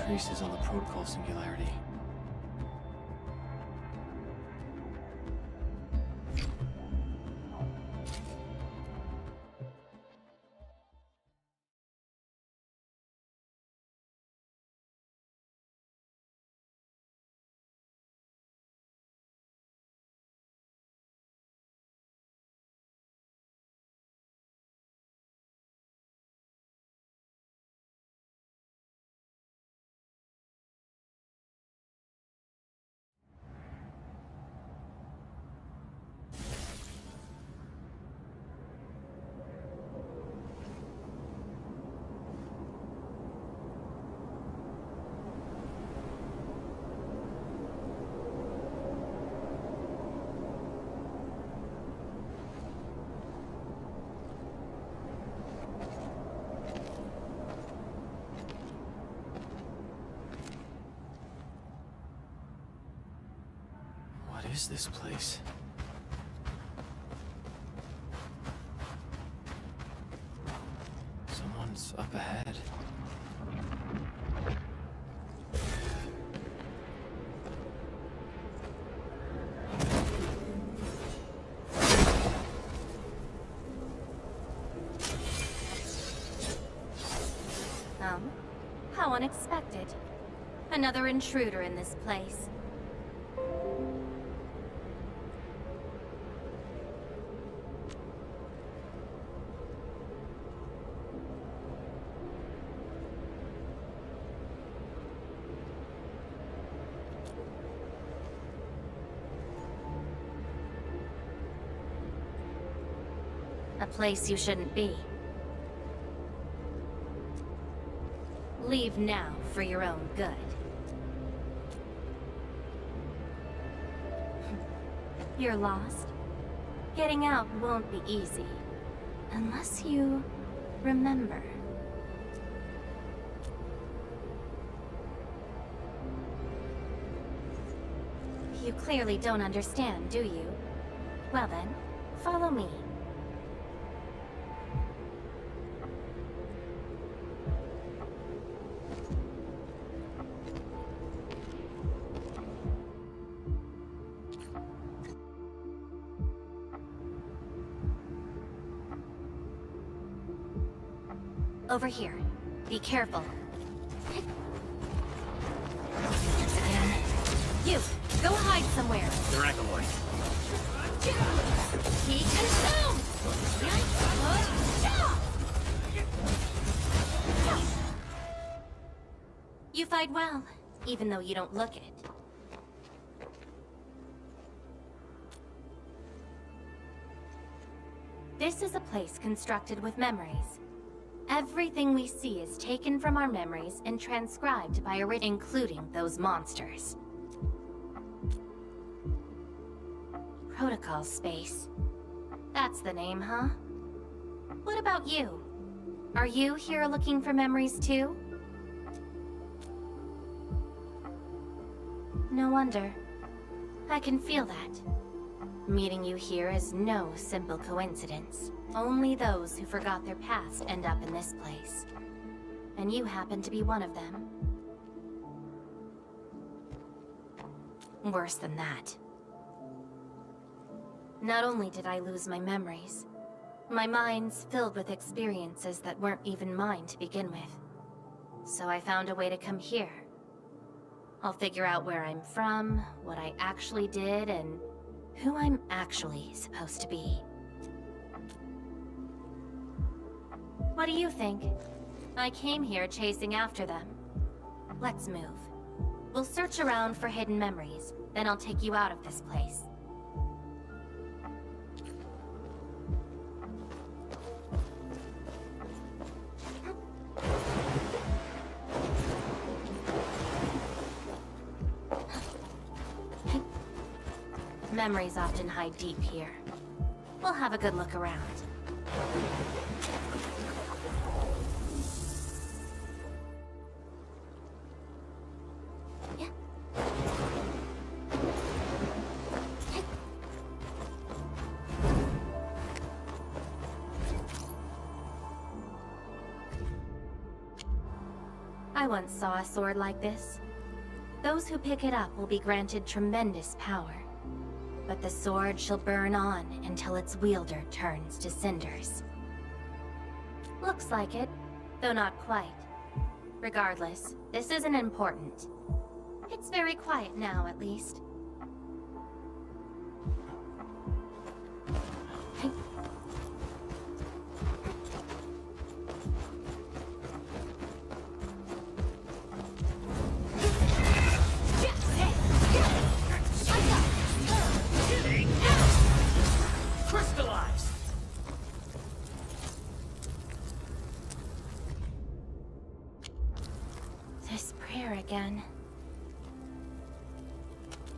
traces on the protocol singularity. What is this place? Someone's up ahead. How unexpected. Another intruder in this place. A place you shouldn't be. Leave now for your own good. You're lost. Getting out won't be easy. Unless you remember. You clearly don't understand, do you? Well then, follow me. Over here. Be careful. Again. You! Go hide somewhere! Miraculoid. Be consumed! You fight well, even though you don't look it. This is a place constructed with memories. Everything we see is taken from our memories and transcribed by including those monsters. Protocol space. That's the name, huh? What about you? Are you here looking for memories too? No wonder. I can feel that. Meeting you here is no simple coincidence. Only those who forgot their past end up in this place. And you happen to be one of them. Worse than that. Not only did I lose my memories, my mind's filled with experiences that weren't even mine to begin with. So I found a way to come here. I'll figure out where I'm from, what I actually did, and who I'm actually supposed to be. What do you think? I came here chasing after them. Let's move. We'll search around for hidden memories, then I'll take you out of this place. Memories often hide deep here. We'll have a good look around. Yeah. I once saw a sword like this. Those who pick it up will be granted tremendous power. But the sword shall burn on until its wielder turns to cinders. Looks like it, though not quite. Regardless, this isn't important. It's very quiet now, at least. Crystallize! This prayer again.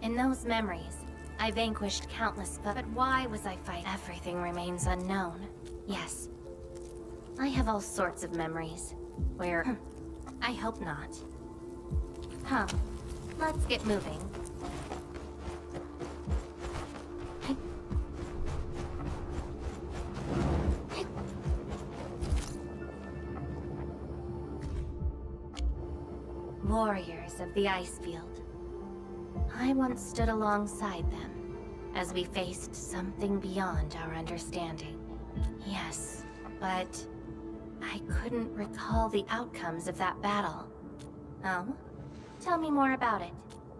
In those memories, I vanquished countless but why was I fighting? Everything remains unknown. Yes. I have all sorts of memories. Where... I hope not. Come, let's get moving. Warriors of the Icefield. I once stood alongside them as we faced something beyond our understanding. Yes, but I couldn't recall the outcomes of that battle. Oh? Tell me more about it.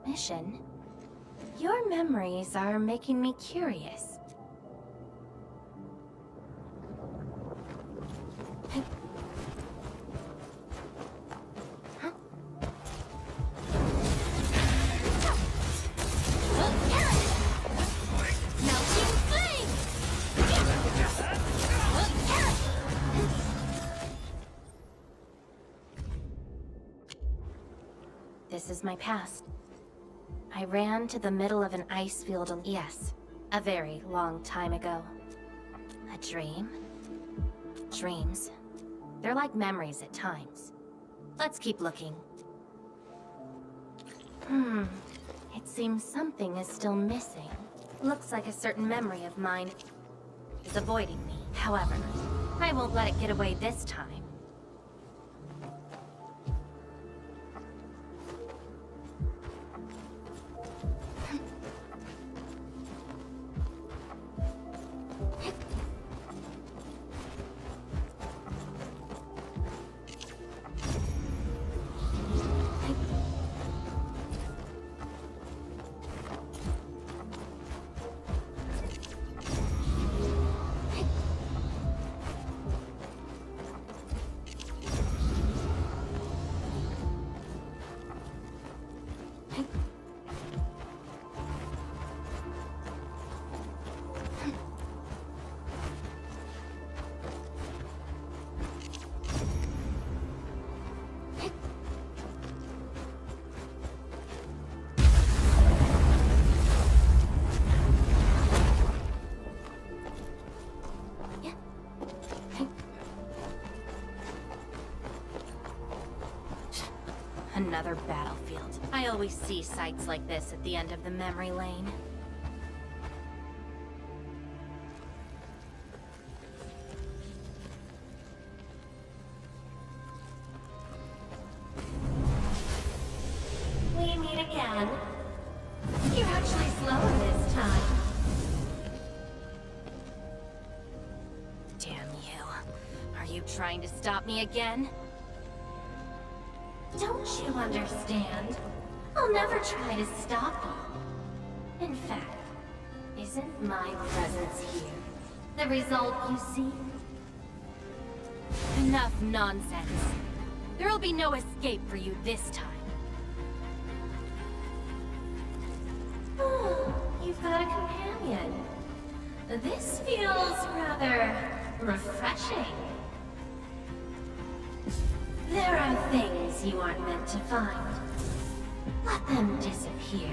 Mission? Your memories are making me curious. This is my past. I ran to the middle of an ice field, yes, a very long time ago. A dream? Dreams. They're like memories at times. Let's keep looking. It seems something is still missing. Looks like a certain memory of mine is avoiding me. However, I won't let it get away this time. Another battlefield. I always see sights like this at the end of the memory lane. We meet again. You're actually slower this time. Damn you. Are you trying to stop me again? Don't you understand? I'll never try to stop you. In fact, isn't my presence here the result you seek? Enough nonsense. There'll be no escape for you this time. Oh, you've got a companion. This feels rather refreshing. There are things you aren't meant to find. Let them disappear.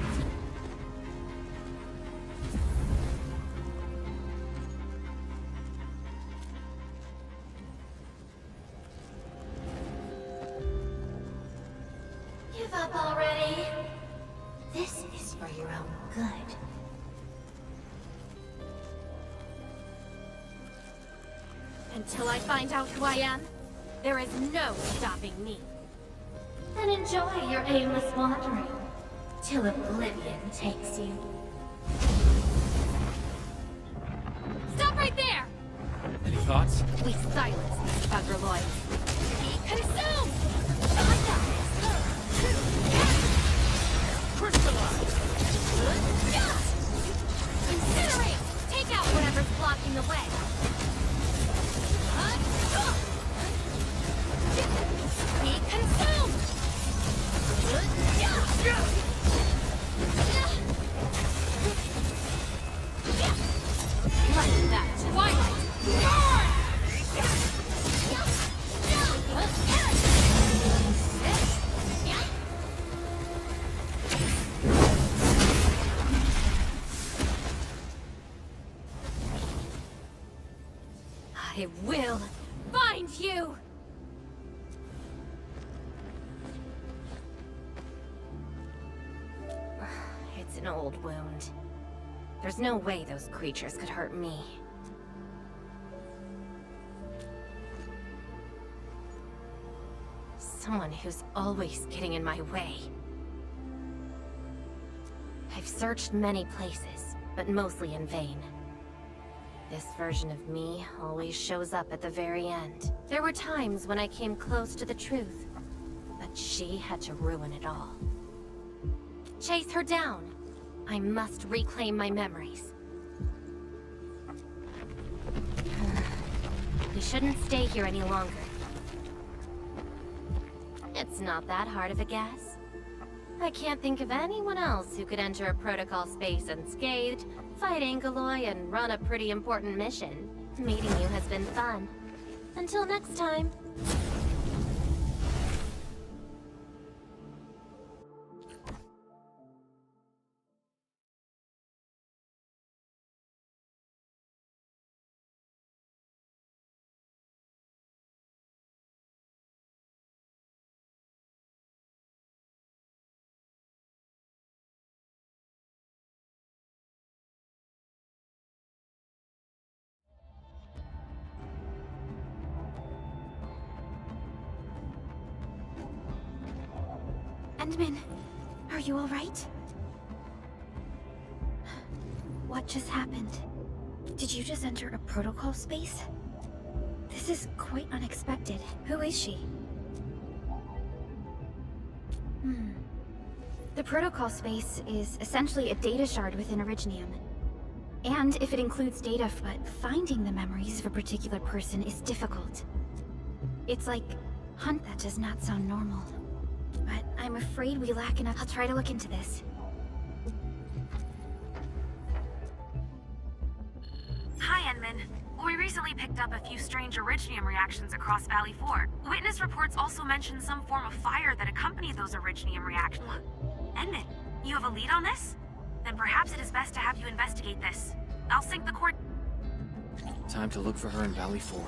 Give up already. This is for your own good. Until I find out who I am, there is no stopping me. Then enjoy your aimless wandering, till oblivion takes you. Stop right there! Any thoughts? We silence these buggerloids. Be consumed! Crystallize! Incinerate! Take out whatever's blocking the way. Be consumed! Like that, Twilight! I will find you! It's an old wound. There's no way those creatures could hurt me. Someone who's always getting in my way. I've searched many places, but mostly in vain. This version of me always shows up at the very end. There were times when I came close to the truth, but she had to ruin it all. Chase her down. I must reclaim my memories. We shouldn't stay here any longer. It's not that hard of a guess. I can't think of anyone else who could enter a protocol space unscathed, fight Angeloy, and run a pretty important mission. Meeting you has been fun. Until next time. Endman, are you alright? What just happened? Did you just enter a protocol space? This is quite unexpected. Who is she? The protocol space is essentially a data shard within Originium. And if it includes data, but finding the memories of a particular person is difficult. It's like, hunt that does not sound normal. But I'm afraid we lack enough. I'll try to look into this. Hi, Endman. We recently picked up a few strange Originium reactions across Valley 4. Witness reports also mentioned some form of fire that accompanied those Originium reactions. Endman, you have a lead on this? Then perhaps it is best to have you investigate this. I'll sync the cord. Time to look for her in Valley 4.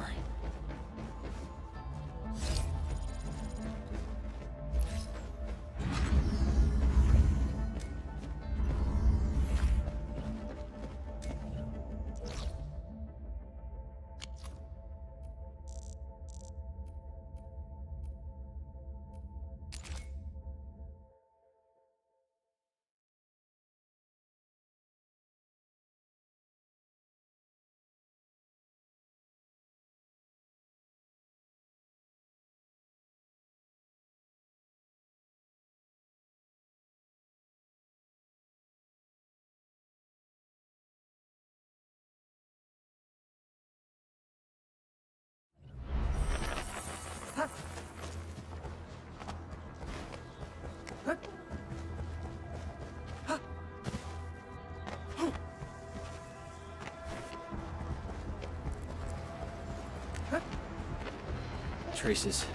Traces.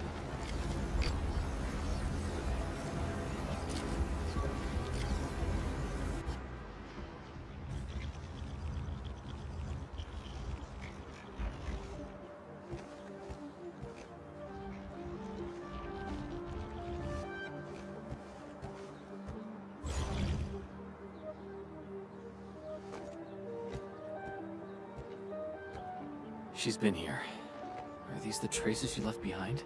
She's been here. Are these the traces she left behind?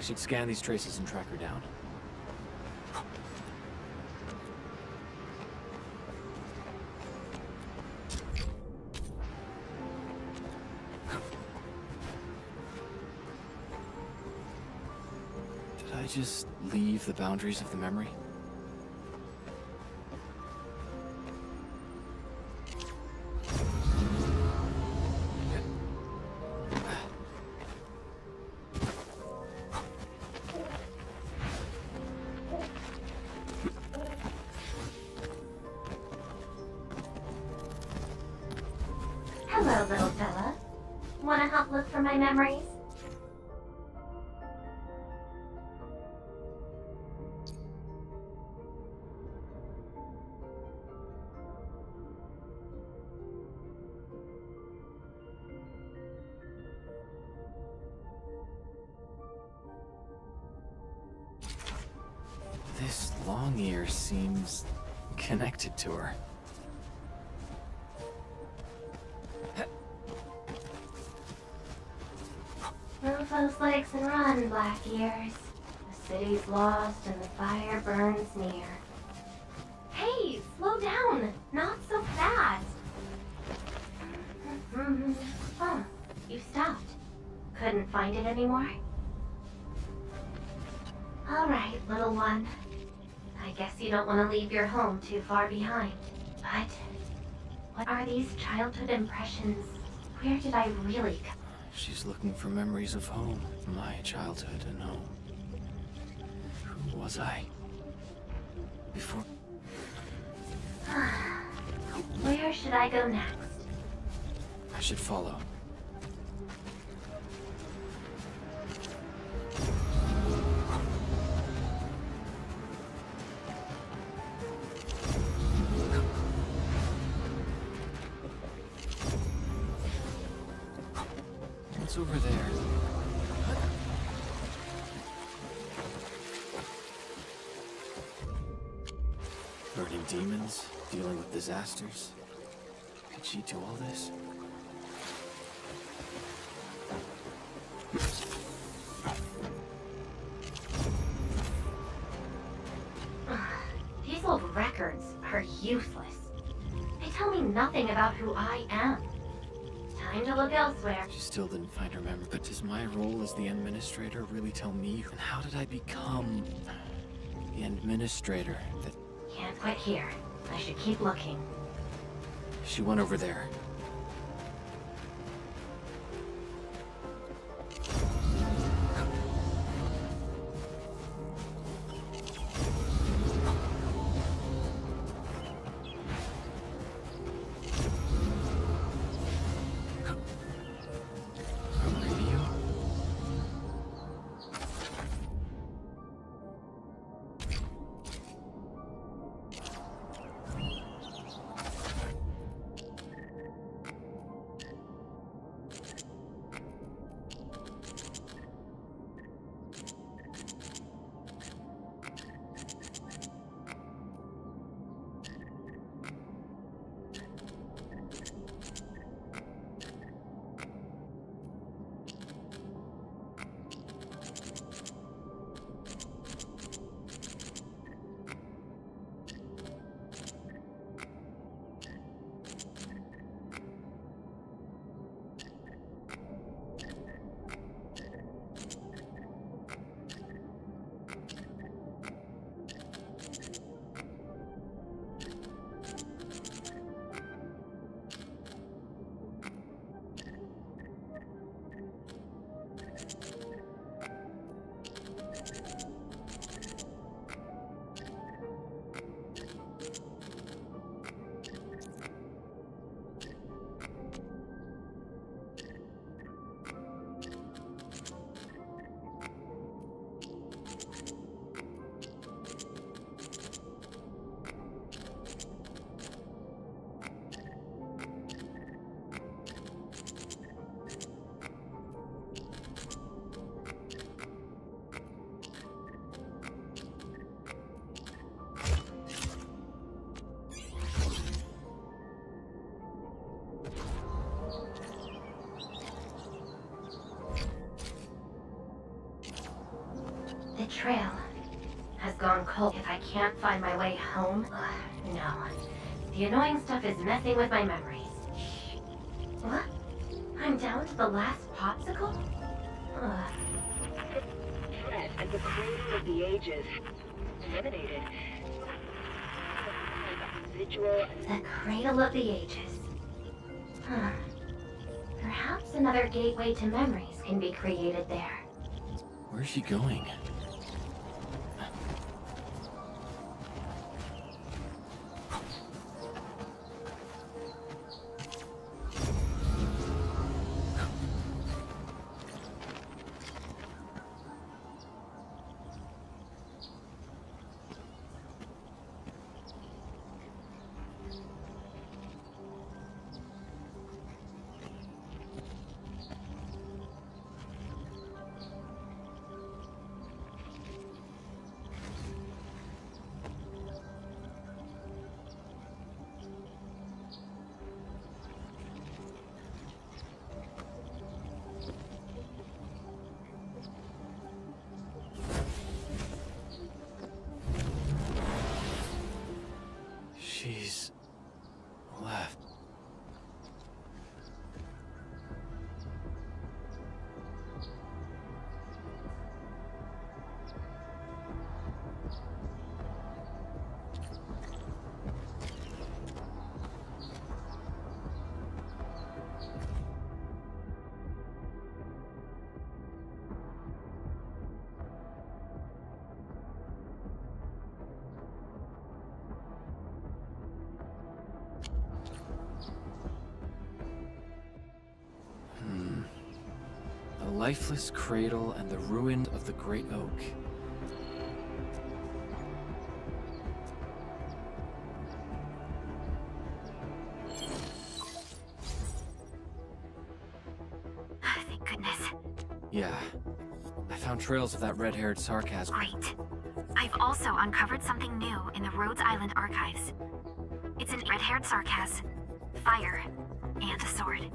should scan these traces and track her down. Did I just leave the boundaries of the memory? Hello, little fella. Wanna help look for my memories? This long ear seems connected to her. Move those legs and run, Black Ears. The city's lost and the fire burns near. Hey, slow down! Not so fast! Oh, you stopped. Couldn't find it anymore? Alright, little one. I guess you don't want to leave your home too far behind. But what are these childhood impressions? Where did I really come? She's looking for memories of home, my childhood and home. Who was I? Before... Where should I go next? I should follow. What's over there? Burning demons, dealing with disasters. Did she do all this? These old records are useless. They tell me nothing about who I am. Time to look elsewhere. She still didn't find her memory. But does my role as the administrator really tell me? And how did I become the administrator that... Can't quit here. I should keep looking. She went over there. trail has gone cold. If I can't find my way home, no. The annoying stuff is messing with my memories. What? I'm down to the last popsicle? Threat at the cradle of the ages. Eliminated. Residual. The Cradle of the Ages. Huh. Perhaps another gateway to memories can be created there. Where's she going? She's left. The lifeless cradle and the ruin of the great oak. Thank goodness. Yeah. I found trails of that red-haired sarcasm. Great. I've also uncovered something new in the Rhodes Island archives. It's an red-haired sarcasm, fire, and a sword.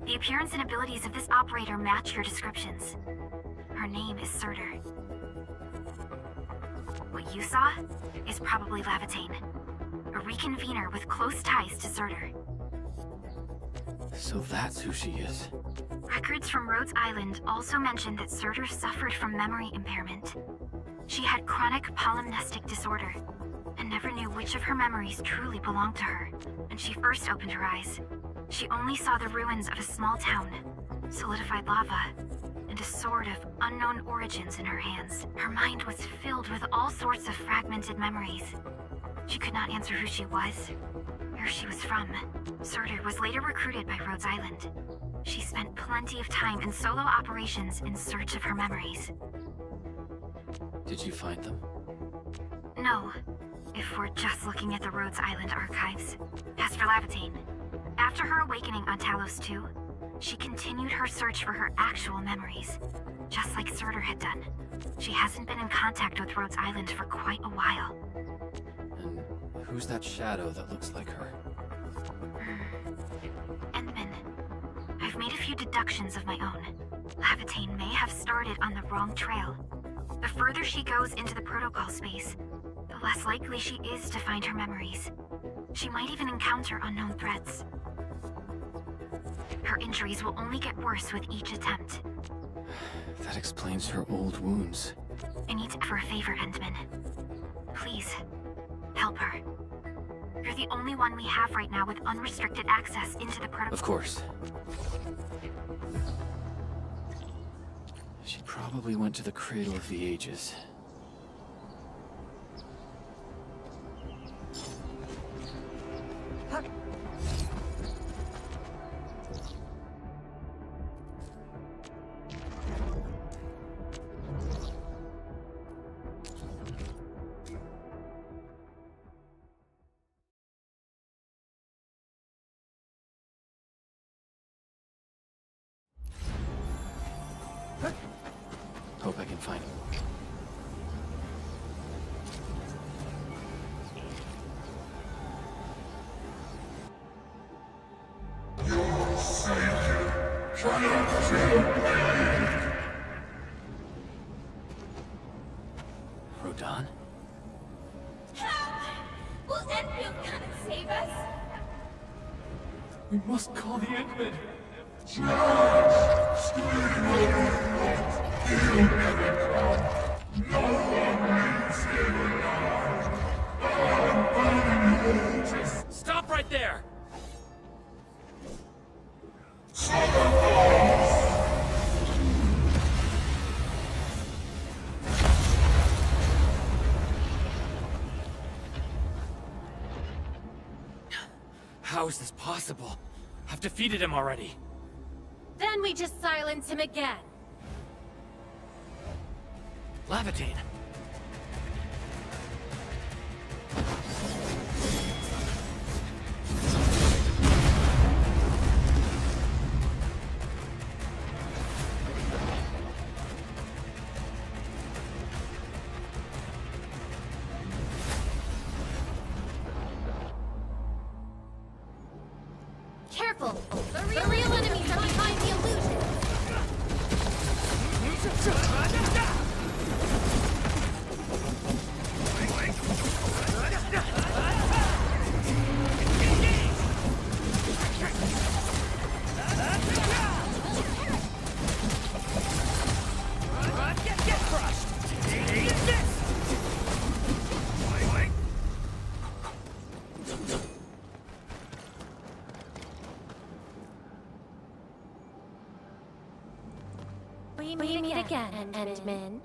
The appearance and abilities of this operator match your descriptions. Her name is Surtur. What you saw is probably Lavatane, a reconvener with close ties to Surtur. So that's who she is. Records from Rhodes Island also mention that Surtur suffered from memory impairment. She had chronic polymnestic disorder, and never knew which of her memories truly belonged to her. When she first opened her eyes, she only saw the ruins of a small town, solidified lava, and a sword of unknown origins in her hands. Her mind was filled with all sorts of fragmented memories. She could not answer who she was, where she was from. Surtur was later recruited by Rhodes Island. She spent plenty of time in solo operations in search of her memories. Did you find them? No, if we're just looking at the Rhodes Island archives. As for Lavatane, after her awakening on Talos 2, she continued her search for her actual memories, just like Surtur had done. She hasn't been in contact with Rhodes Island for quite a while. And who's that shadow that looks like her? Endman. I've made a few deductions of my own. Lavatane may have started on the wrong trail. The further she goes into the protocol space, the less likely she is to find her memories. She might even encounter unknown threats. Her injuries will only get worse with each attempt. That explains her old wounds. I need to for a favor, Endman. Please, help her. You're the only one we have right now with unrestricted access into the protocol. Of course. She probably went to the Cradle of the Ages. Hope I can find him. We must call the Endman. Stop right there! How is this possible? I've defeated him already. Then we just silence him again. Levitate. Careful! The real enemies are behind the illusion! Get crushed! Take this! We meet again, Endman.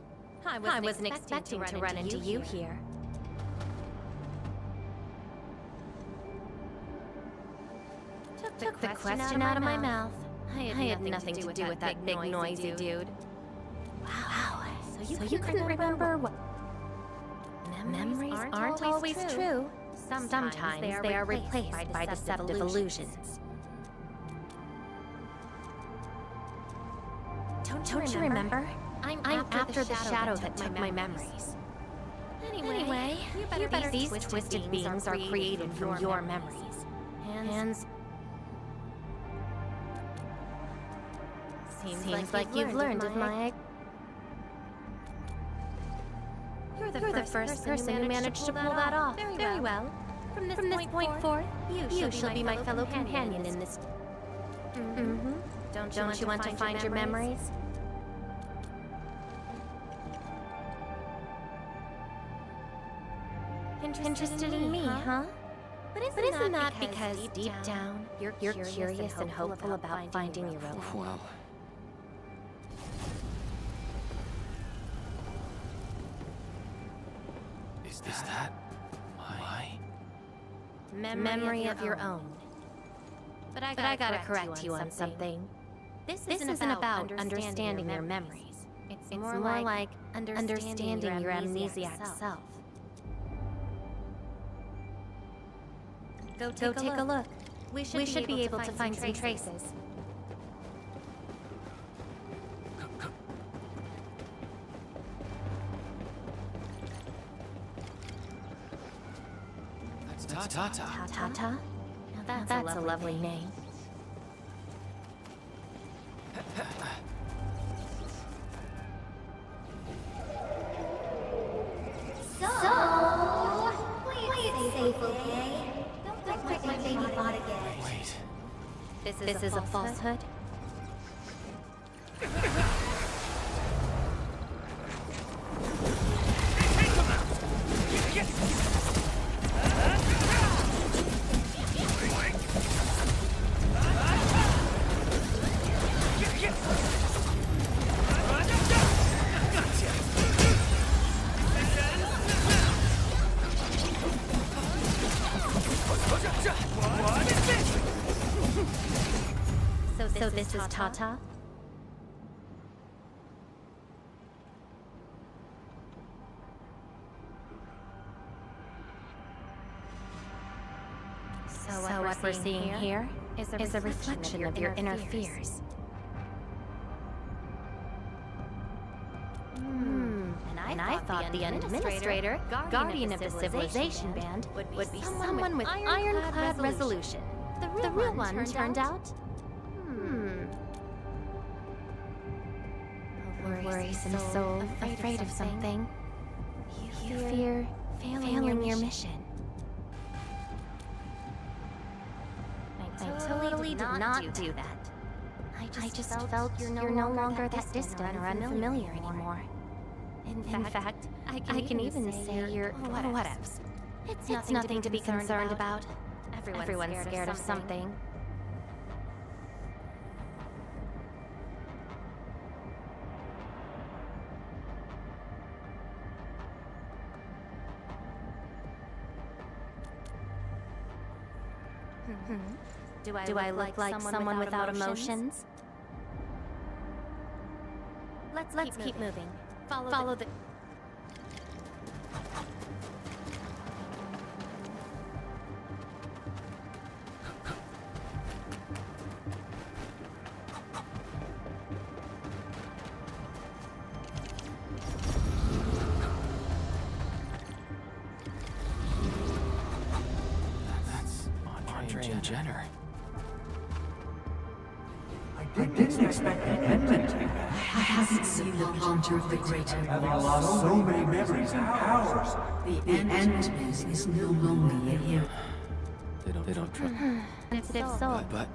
I wasn't expecting to run into you here. Took the question out of my mouth. I had nothing to do with that big noisy dude. Wow, so you couldn't remember what... Memories aren't always true. Sometimes they are replaced by deceptive illusions. Don't you remember? I'm after the shadow that took my memories. Anyway, you better these twisted beings are created from your memories. And seems like you've learned of my... You're the first person who managed to pull that off. Very well. From this point forth, you shall be my fellow companion in this... Mm-hmm. Don't you want to find your memories? Interested in me, huh? But isn't that because deep down, you're curious and hopeful about finding your own? Well... Is that my... Memory of your own. But I gotta correct you on something. This isn't about understanding your memories. It's more like understanding your amnesiac self. Go take a look. We should be able to find some traces. That's Tata. Tata? Now that's a lovely name. So, please stay safe, okay? Don't break my baby bot again. Wait. This is a falsehood? So this is Tata? So what we're seeing here is a reflection of your inner fears. And I thought the administrator, guardian of the civilization band, would be someone with ironclad resolution. The real one turned out... A worrisome soul afraid of something. You fear failing your mission. totally did not do that. I just felt you're no longer that distant or unfamiliar anymore. In fact, I can even say you're whatevs. It's nothing to be concerned about. Everyone's scared of something. Do I look like someone without emotions? Let's keep moving. Follow the... That's Andre and Jenner. I didn't expect the Endman to be back. I haven't seen the planter of the greater. Having lost so many memories and powers. The Endman is no longer a hero. They don't trust. If so, But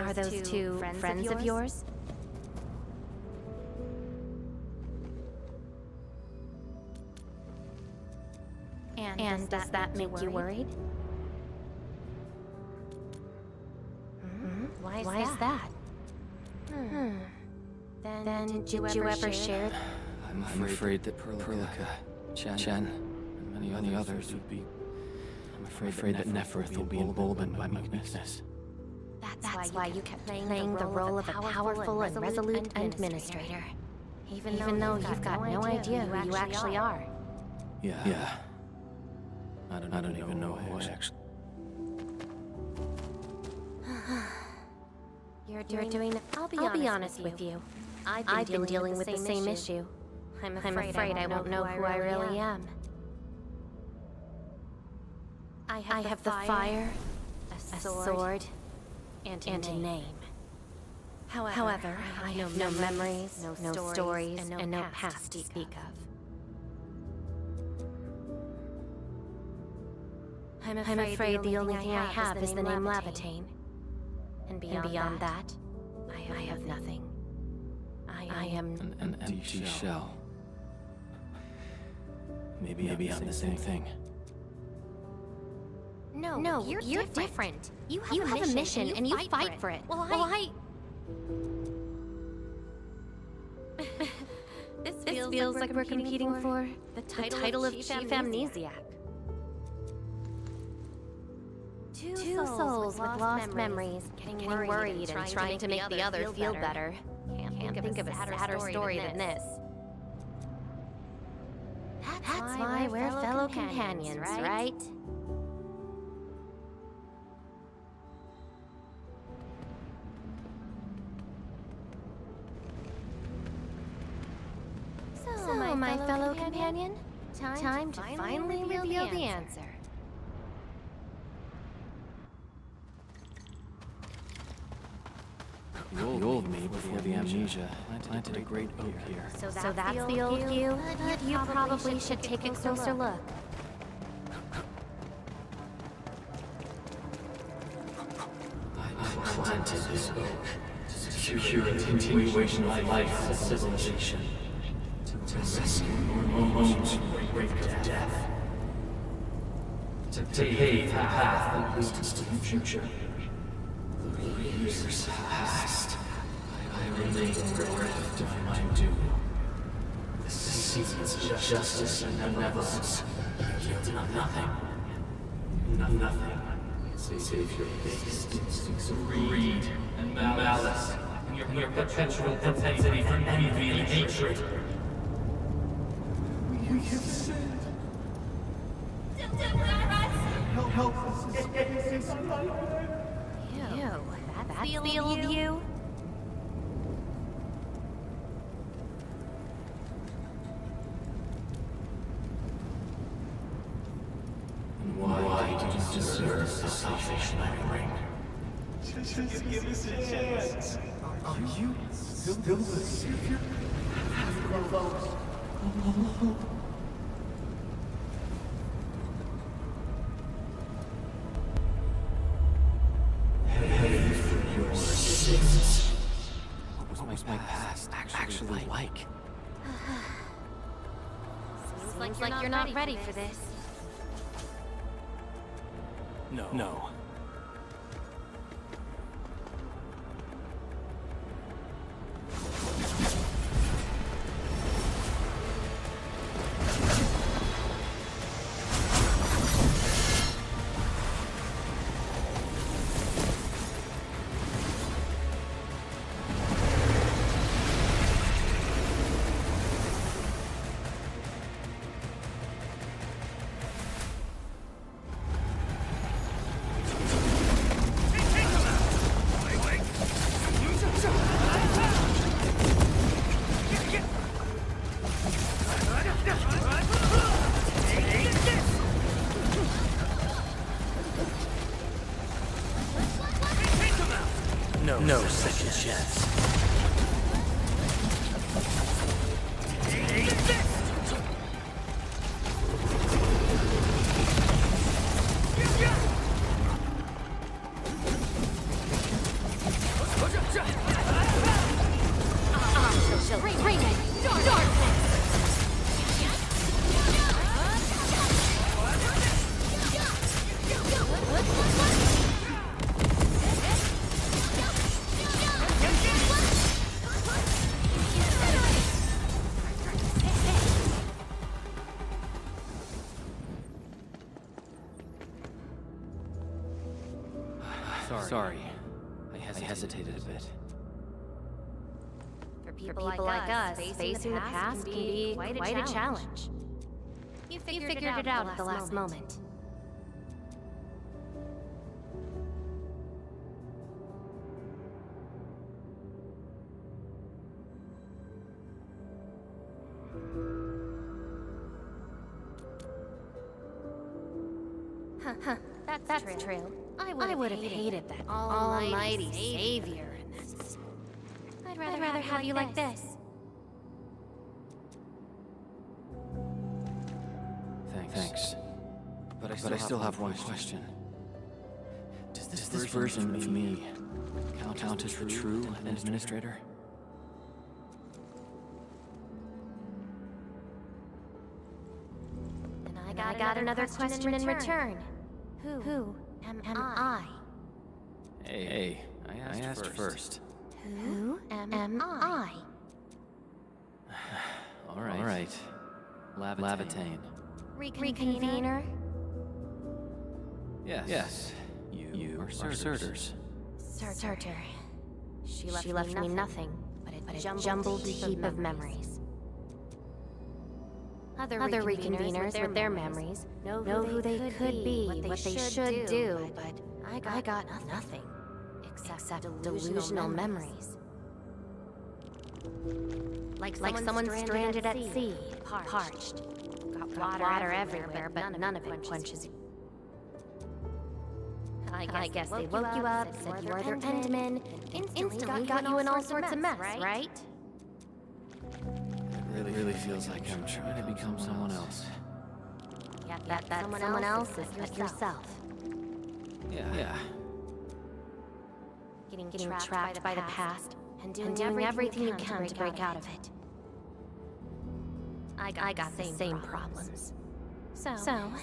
are those two friends of yours? And does that make you worried? Why is that? Then did you ever share? I'm afraid that Perlica, Chen, and many others would be. I'm afraid that Neferth will be emboldened by my weakness. That's why you kept playing the role of a powerful and resolute administrator. Even though you've got no idea who you actually are. Yeah. I don't even know who I actually. You're doing it. I'll be honest with you. I've been dealing with the same issue. I'm afraid I won't know who I really am. I have the fire, a sword, and a name. However, I have no memories, no stories, and no past to speak of. I'm afraid the only thing I have is the name Lavatane. And beyond that, I have nothing. I am An empty shell. Maybe I'm the same thing. No, you're different. You have a mission and you fight for it. Well, I... This feels like we're competing for the title of Chief Amnesiac. Two souls with lost memories, getting worried and trying to make the other feel better. Can't think of a sadder story than this. That's why we're fellow companions, right? So, my fellow companion, time to finally reveal the answer. The old me before the amnesia planted a great oak here. So that's the old you? But you probably should take a closer look. I planted this oak to secure a continuation of life as a civilization, to rescue your moments from the brink of death, to pave the path that leads to the future. The years have passed. I remain bereft of my doom. The seasons of justice and benevolence yield nothing. Nothing. Save your base instincts of greed and malice, and your perpetual propensity for envy and hatred. We have sinned. Help us. Ew, that feel of you? Why do you deserve the salvation I bring? Just give us a chance. Are you still the savior? Pay for your sins. What was my past actually like? Seems like you're not ready for this. No. No second chance. Bring it! Darkness! Sorry. I hesitated a bit. For people like us, facing the past can be quite a challenge. You figured it out at the last moment. Huh, that's true. I would have hated that almighty savior. I'd rather have you like this. Thanks. But I still have one question. Does this version of me count as the true administrator? And I got another question in return. Who am I? Hey, I asked first. Who am I? All right. Lavatane. Reconvener? Yes. You are Surters. Surtur. She left me nothing but a jumbled heap of memories. Other reconveners with their memories know who they could be, what they should do, but I got nothing except delusional memories. Like someone stranded at sea, parched. Got water everywhere, but none of it quenches. I guess they woke you up, said you are their endman, and instantly got you in all sorts of mess, right? It really feels like I'm trying to become someone else. That someone else is but yourself. Yeah. Getting trapped by the past and doing everything you can to break out of it. I got the same problems. So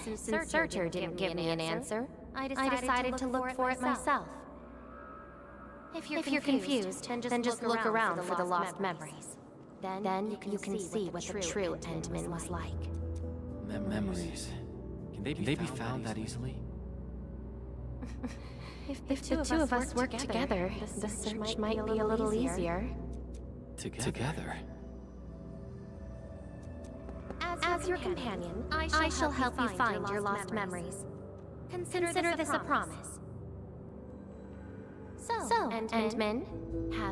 since Surtur didn't give me an answer, I decided to look for it myself. If you're confused, then just look around for the lost memories. Then you can see what the true Endman was like. Memories. Can they be found that easily? If the two of us work together, the search might be a little easier. Together? As your companion, I shall help you find your lost memories. Consider this a promise. So, Endman,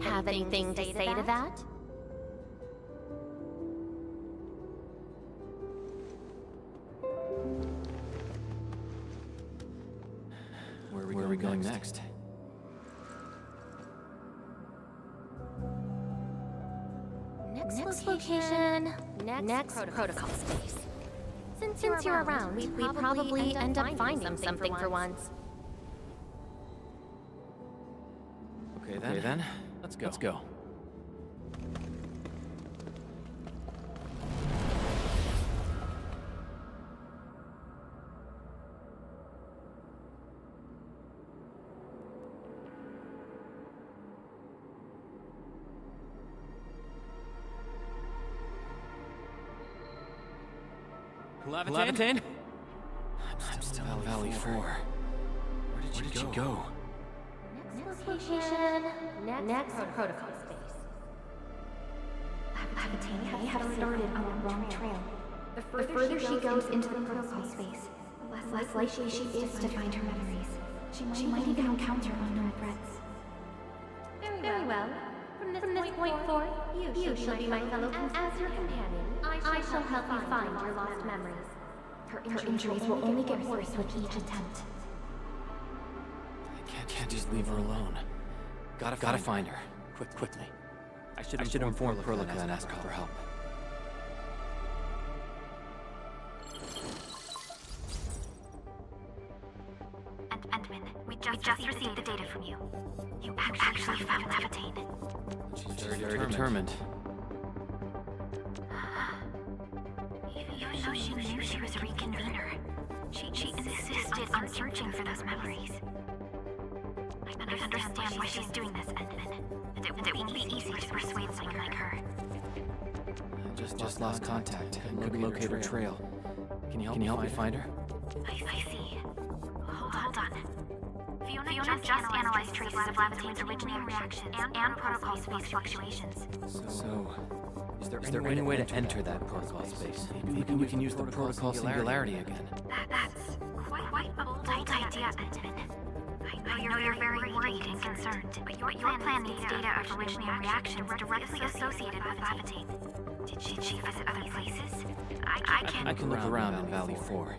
have anything to say to that? Where are we going next? Next location, next protocol space. Since you're around, we probably end up finding something for once. Okay then. Let's go. Levitain? I'm still in Valley 4. Where did you go? Next location, next protocol space. Levitain may have started on the wrong trail. The further she goes into the protocol space, the less likely she is to find her memories. She might even encounter unknown threats. Very well. From this point forward, you shall be my fellow as your companion. I shall help you find your lost memories. Her injuries will only get worse with each attempt. I can't just leave her alone. Gotta find her. Quickly. I should inform Perlica and ask her for help. Endman, we just received the data from you. You actually found Levitain. She's very determined. Even though she knew she was a reconvener, she insisted on searching for those memories. I understand why she's doing this, Endman. And it won't be easy to persuade someone like her. I just lost contact. Couldn't locate her trail. Can you help me find her? I see. Hold on. Fiona just analyzed traces of Levitain's originating reactions and protocol space fluctuations. So, is there any way to enter that protocol space? Maybe we can use the protocol singularity again. That's quite a bold idea, Endman. I know you're very worried and concerned, but your plan needs data of originating reactions directly associated with Levitain. Did she visit other places? I can look around in Valley 4.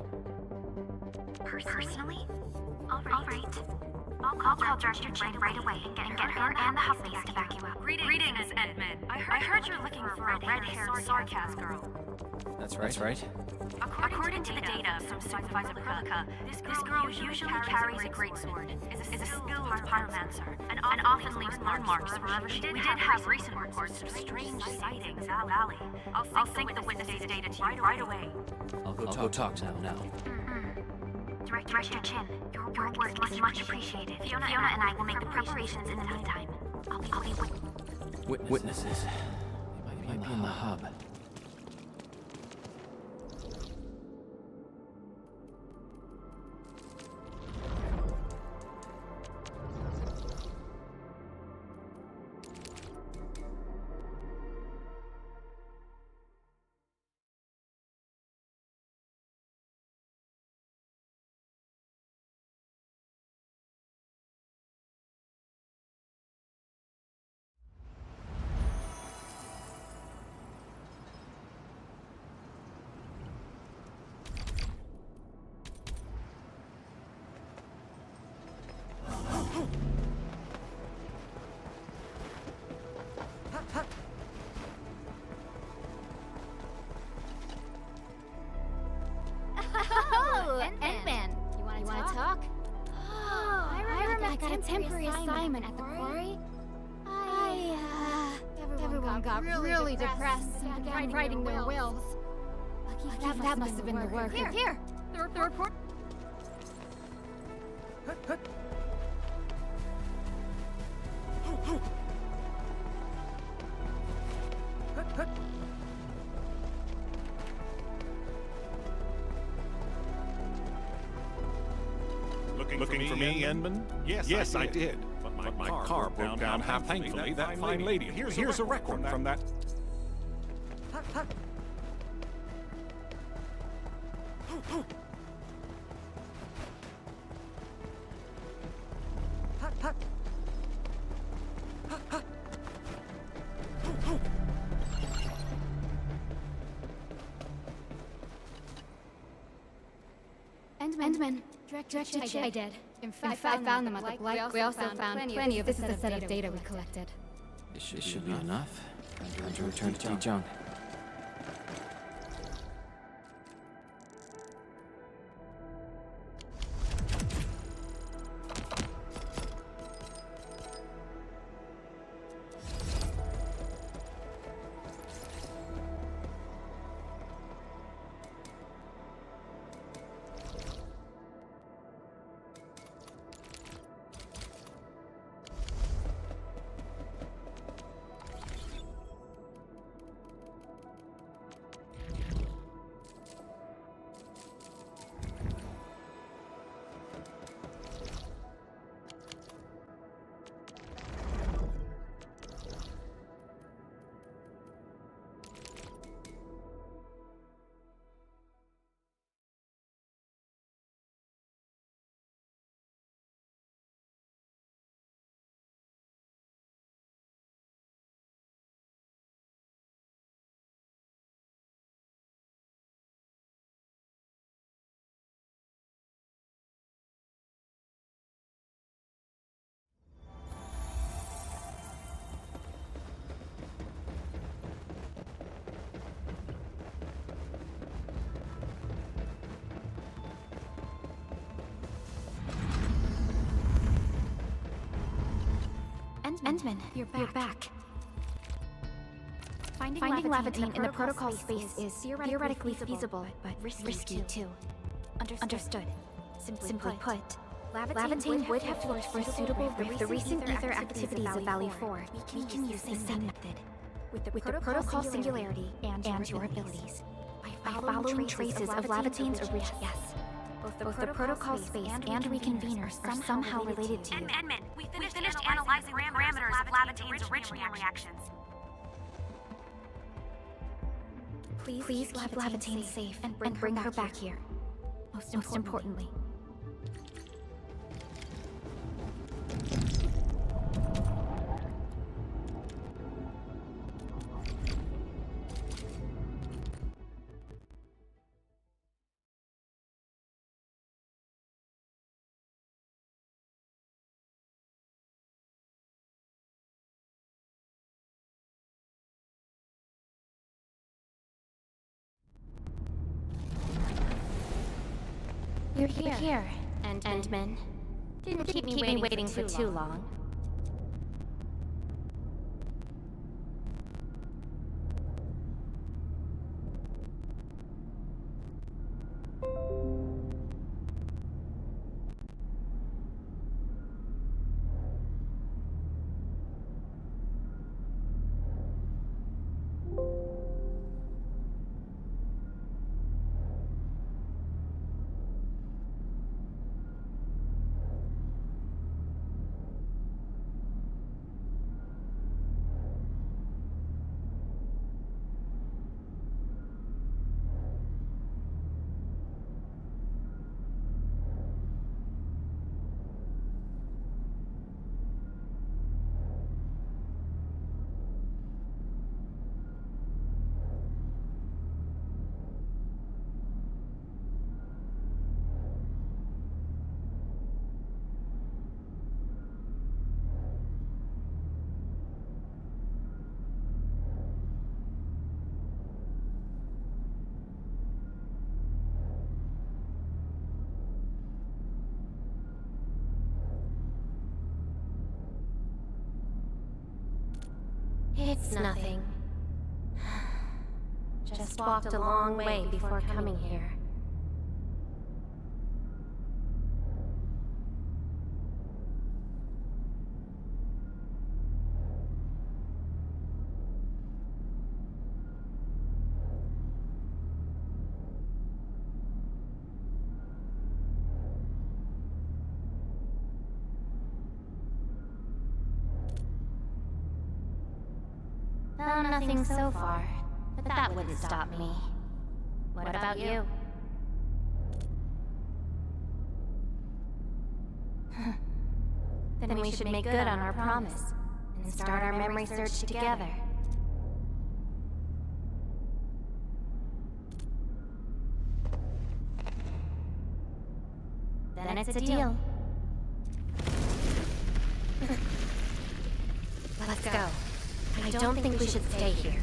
Personally? All right. I'll call Director Chen right away and get her and the Huffleys to back you up. Greetings, Endman. I heard you're looking for a red-haired sarcasm girl. That's right. According to the data from Supervisor Perlica, this girl usually carries a greatsword, is a skilled pyromancer, and often leaves marks wherever she. We did have recent reports of strange sightings in the valley. I'll sync the witness data to you right away. I'll go talk to them now. Director Chen, your work is much appreciated. Fiona and I will make the preparations in the meantime. I'll be Witnesses. They might be in the hub. Endman, you wanna talk? Oh, I got a temporary assignment at the quarry. Everyone got really depressed and began writing their wills. That must have been the work. Here, the report. Looking for me, Endman? Yes, I did. But my car broke down half. Thankfully, that fine lady. Here's a record from that. Endman. Directed chip. I did. In fact, I found them at the Blight. We also found plenty of this is a set of data we collected. It should be enough. Time to return to T-Junk. Endman, you're back. Finding Lavatine in the protocol space is theoretically feasible, but risky too. Understood. Simply put, Lavatine would have worked for suitable with the recent ether activities of Valley 4. We can use the same method. With the protocol singularity and your abilities. By following traces of Lavatine's original... Yes. Both the protocol space and reconveners are somehow related to you. Endman, we finished analyzing parameters of Lavatine's originium reactions. Please keep Lavatine safe and bring her back here. Most importantly. You're here, Endman. Didn't keep me waiting for too long. It's nothing. Just walked a long way before coming here. Found nothing so far, but that wouldn't stop me. What about you? Then we should make good on our promise and start our memory search together. Then it's a deal. Let's go. I don't think we should stay here.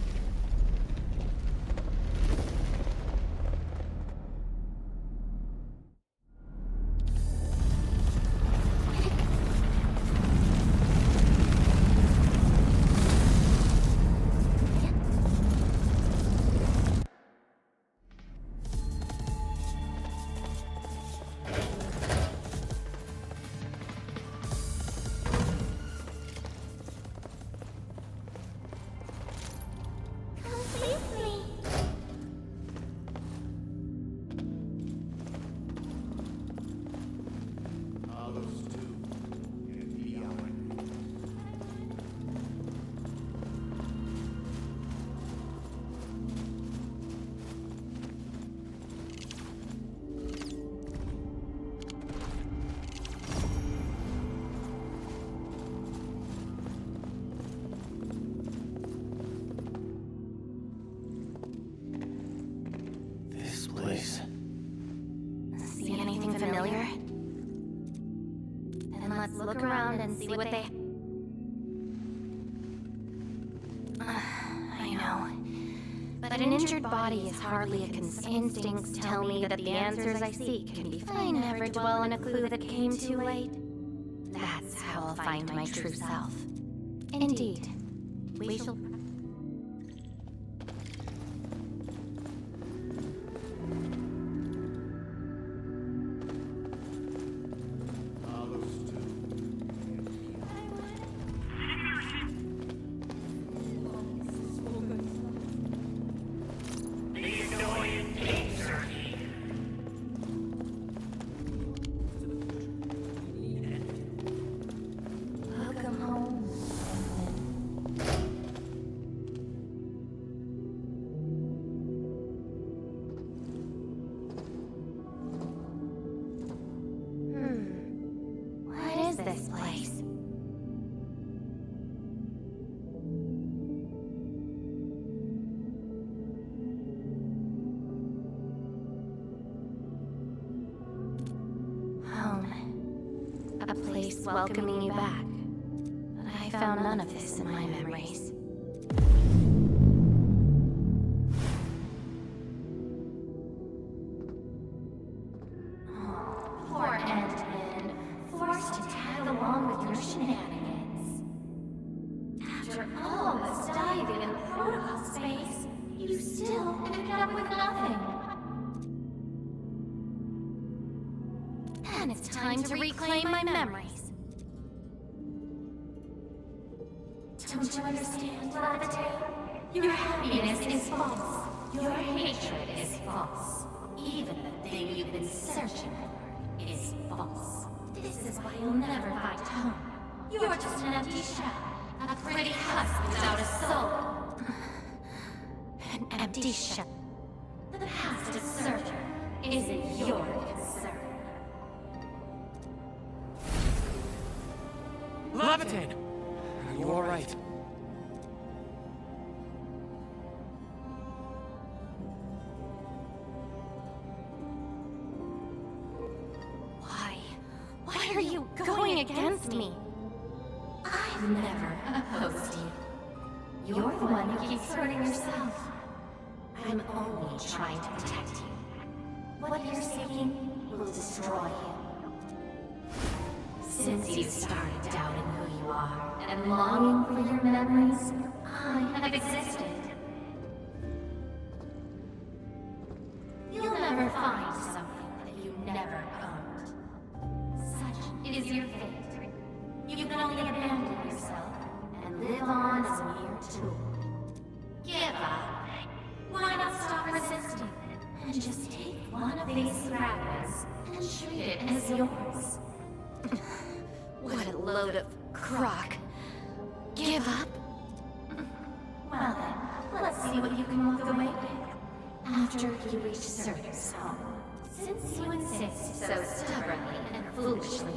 See anything familiar? Then let's look around and see what they... I know. But an injured body is hardly a instincts tell me that the answers I seek can be found. I never dwell on a clue that came too late. That's how I'll find my true self. Indeed. We shall... this place? Home. A place welcoming you back. But I found none of this in my memories. Poor Endfield, forced to tag along with your shenanigans. After all this diving in the protocol space, you still ended up with nothing. And it's time to reclaim my memories. Don't you understand, Levitate? Your happiness is false. Your hatred is false. Even the thing you've been searching for is false. This is why you'll never find home. You're just an empty shell. A pretty husk without a soul. An empty shell. The past of Searcher isn't your concern. Levitate! Are you alright? Why are you going against me? I've never opposed you. You're the one who keeps hurting yourself. I'm only trying to protect you. What you're seeking will destroy you. Since you started doubting who you are and longing for your memories, I have existed. You'll never find something that you never owned. Such is your fate. You can only abandon yourself and live on as a mere tool. Give up. Why not stop resisting and just take one of these fragments and treat it as yours? What a load of crock. Give up? Well, after you reach Surtur's home. Since you insist so stubbornly and foolishly,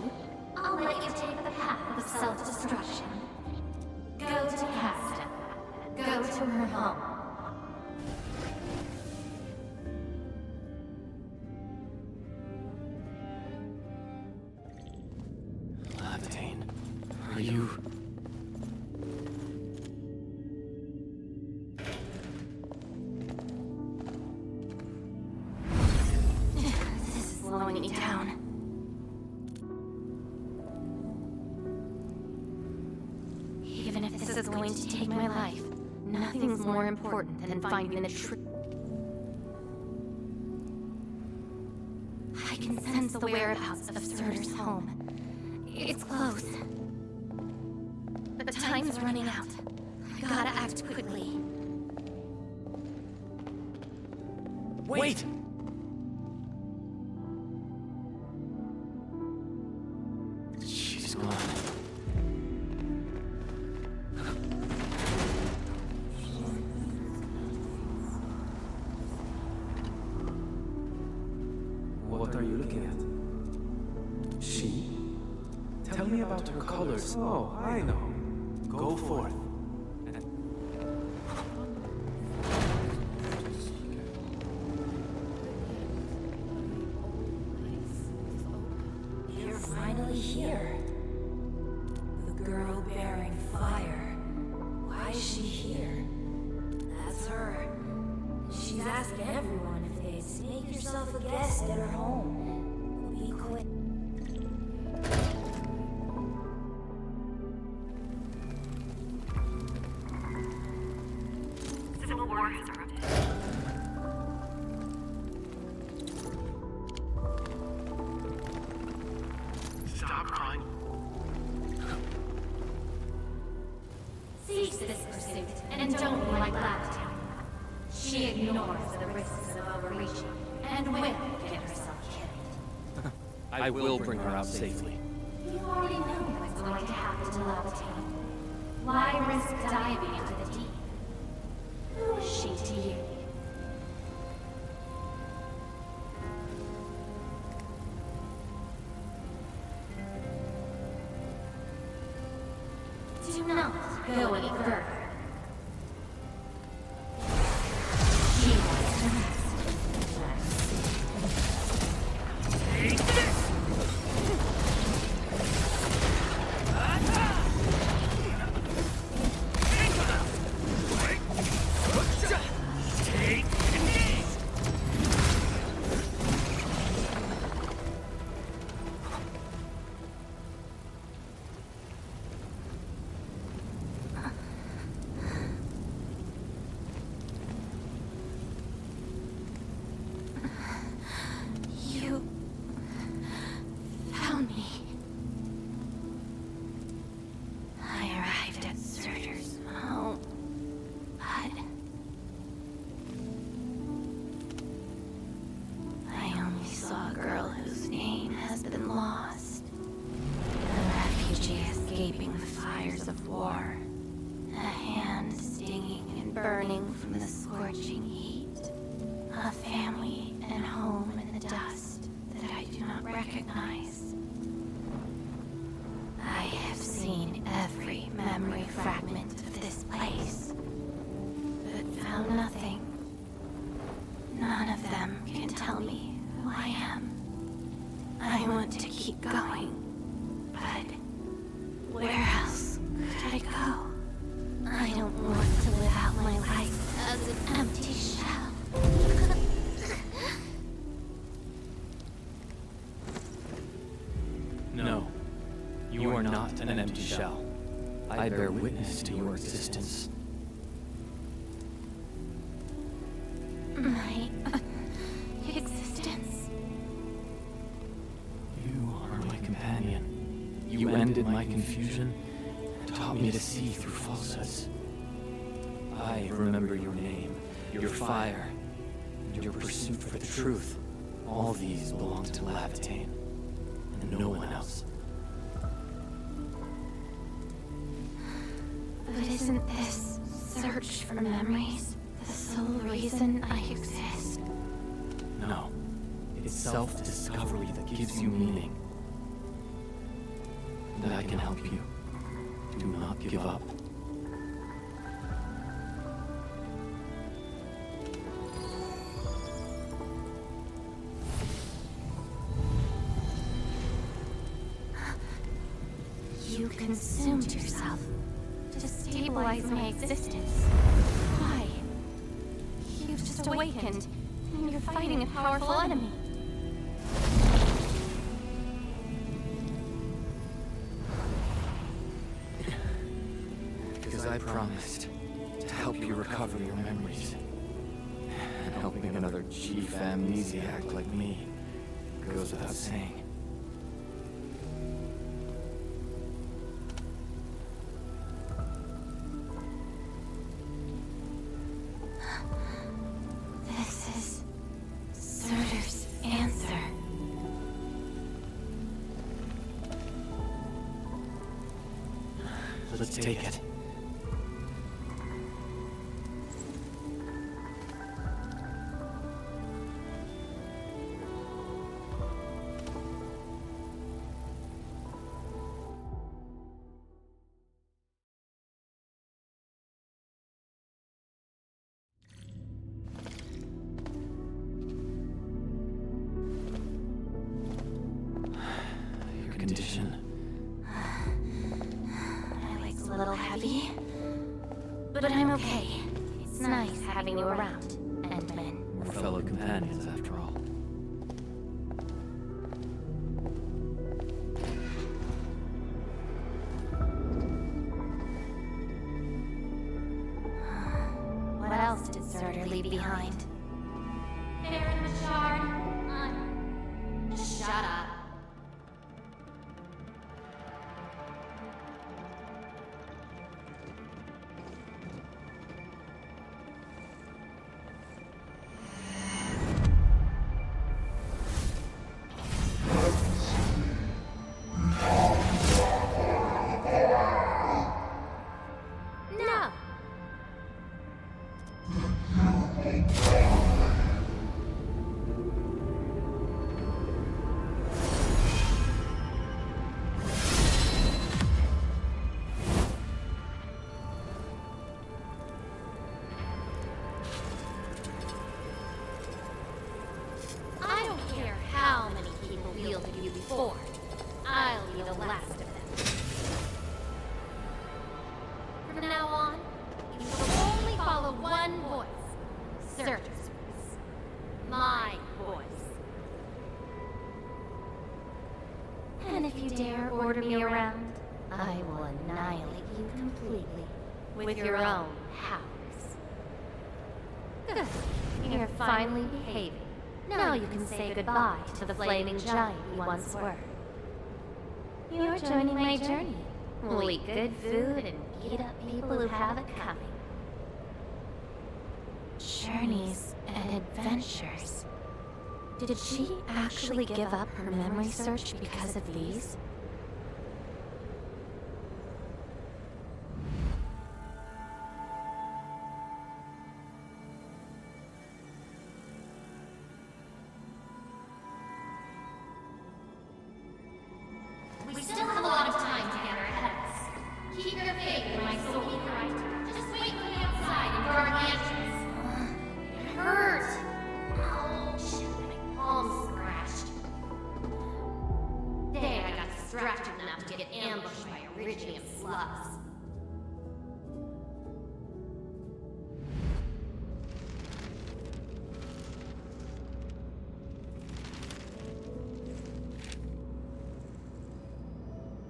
I'll let you take the path of self-destruction. Go to Casta. Go to her home. Levitain, are you... This is slowing me down. Even if this is going to take my life, nothing's more important than finding the truth. I can sense the whereabouts of Surtur's home. It's close. But time's running out. I gotta act quickly. Wait! She's gone. What are you looking at? She? Tell me about her colors. Oh, I know. Go forth. You're finally here. The girl bearing fire. Why is she here? That's her. She's asking everyone if they'd make yourself a guest at her home. Be quick. Civil war has erupted. Stop crying. Cease this pursuit, and don't be like Levitain. She ignores the risks of overreaching, and will get herself killed. I will bring her out safely. You already know what's going to happen to Levitain. Why risk diving into the deep? Who is she to you? Do not go any further. She was You found me. I arrived at Surtur's home, but I only saw a girl whose name has been lost. A refugee escaping the fires of war. A hand stinging and burning from the scorching heat. A family and home in the dust that I do not recognize. I have seen every memory fragment of this place, but found nothing. None of them can tell me who I am. I want to keep going, but where else could I go? I don't want to live out my life as an empty shell. No, you are not an empty shell. I bear witness to your existence. My existence. You are my companion. You ended my confusion, taught me to see through falsehoods. I remember your name, your fire, and your pursuit for the truth. All these belong to Levitain, and no one else. But isn't this search for memories the sole reason I exist? self-discovery that gives you meaning. And I can help you. Do not give up. You consumed yourself to stabilize my existence. Why? You've just awakened, and you're fighting a powerful enemy. Because I promised to help you recover your memories. And helping another chief amnesiac like me goes without saying. This is Surtur's answer. Let's take it. Your condition. My leg's a little heavy, but I'm okay. It's nice having you around, Endman. We're fellow companions, after all. What else did Surtur leave behind? Baron Machard, just shut up. No! I don't care how many people wielded you before. I'll be the last of them. From now on, you shall only follow one voice. Surtur's voice. My voice. And if you dare order me around, I will annihilate you completely. With your own powers. Good. You're finally behaving. Now you can say goodbye to the flaming giant you once were. You're joining my journey. We'll eat good food and beat up people who have it coming. Journeys and adventures. Did she actually give up her memory search because of these? We still have a lot of time together ahead of us. Keep your faith in my soul, right? Just wait for me outside and guard the entrance. It hurts. Ouch. My palm's scratched. Dang, I got distracted enough to get ambushed by Iridium slugs.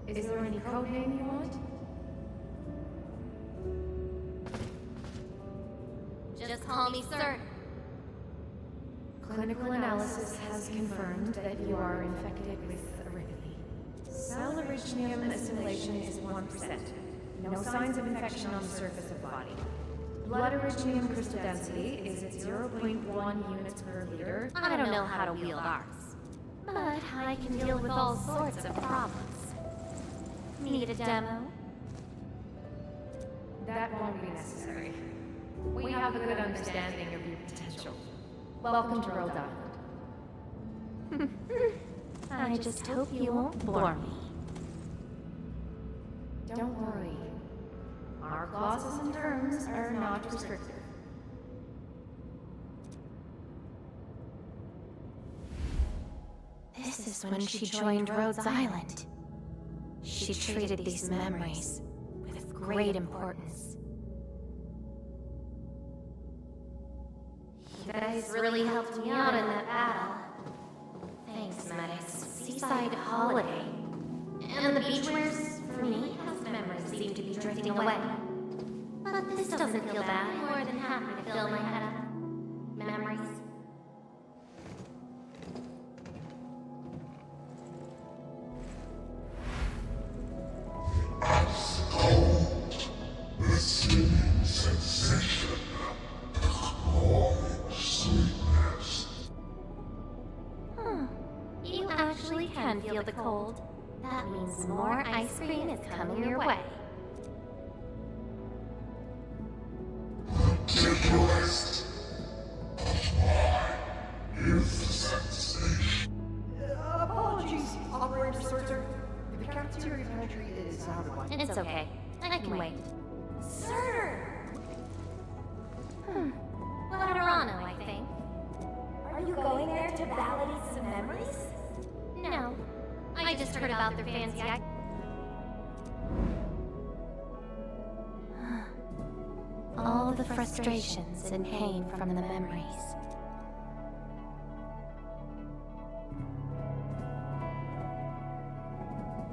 Is there any code name you want? Just call me Surtur. Clinical analysis has confirmed that you are infected with aridity. Cell originium assimilation is 1%. No signs of infection on the surface of body. Blood originium crystal density is at 0.1 units per liter. I don't know how to wield arts, but I can deal with all sorts of problems. Need a demo? That won't be necessary. We have a good understanding of your potential. Welcome to Rhode Island. I just hope you won't bore me. Don't worry. Our clauses and terms are not restrictive. This is when she joined Rhodes Island. She treated these memories with great importance. You guys really helped me out in that battle. Thanks, medics. Seaside holiday. And the beach wears, for me, past memories seem to be drifting away. But this doesn't feel bad. I'm more than happy to fill my head up. Memories. The singing sensation, calming sweetness. You actually can feel the cold. That means more ice cream is coming your way. Ridiculous. Why is the sensation? Apologies, Operator Sorter. The cafeteria pantry is out of line. It's okay. I can wait. Sir! Laterano, I think. Are you going there to validate some memories? No. I just heard about their fancy all the frustrations and pain from the memories.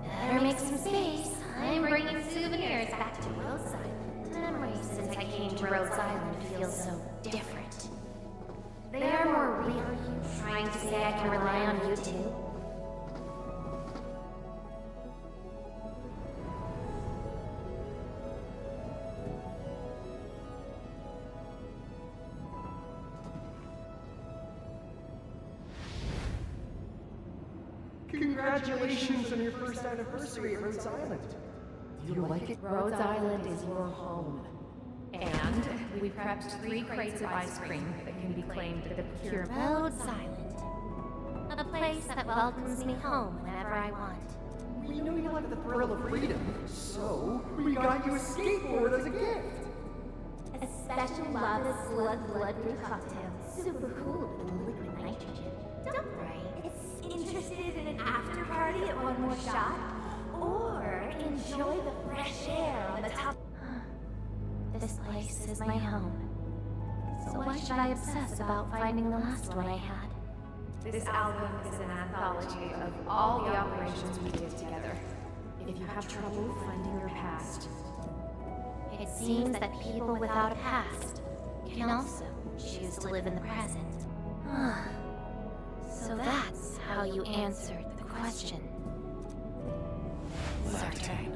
Better make some space. I'm bringing souvenirs back to Rhodes Island. Memories since I came to Rhodes Island feel so different. They are more real. Are you trying to say I can rely on you too? Congratulations on your first anniversary at Rhodes Island. Do you like it? Rhodes Island is your home. And we prepped 3 crates of ice cream that can be claimed at the Pure Rhodes Island. A place that welcomes me home whenever I want. We know you like the thrill of freedom, so we got you a skateboard as a gift. A special lava slug blood brew cocktail. Super cool with liquid nitrogen. Don't worry, it's interested in an after party at One More Shot, or enjoy the fresh air on the top. This place is my home. So why should I obsess about finding the last one I had? This album is an anthology of all the operations we did together. If you have trouble finding your past, It seems that people without a past can also choose to live in the present. So that's how you answered the question. Zartane.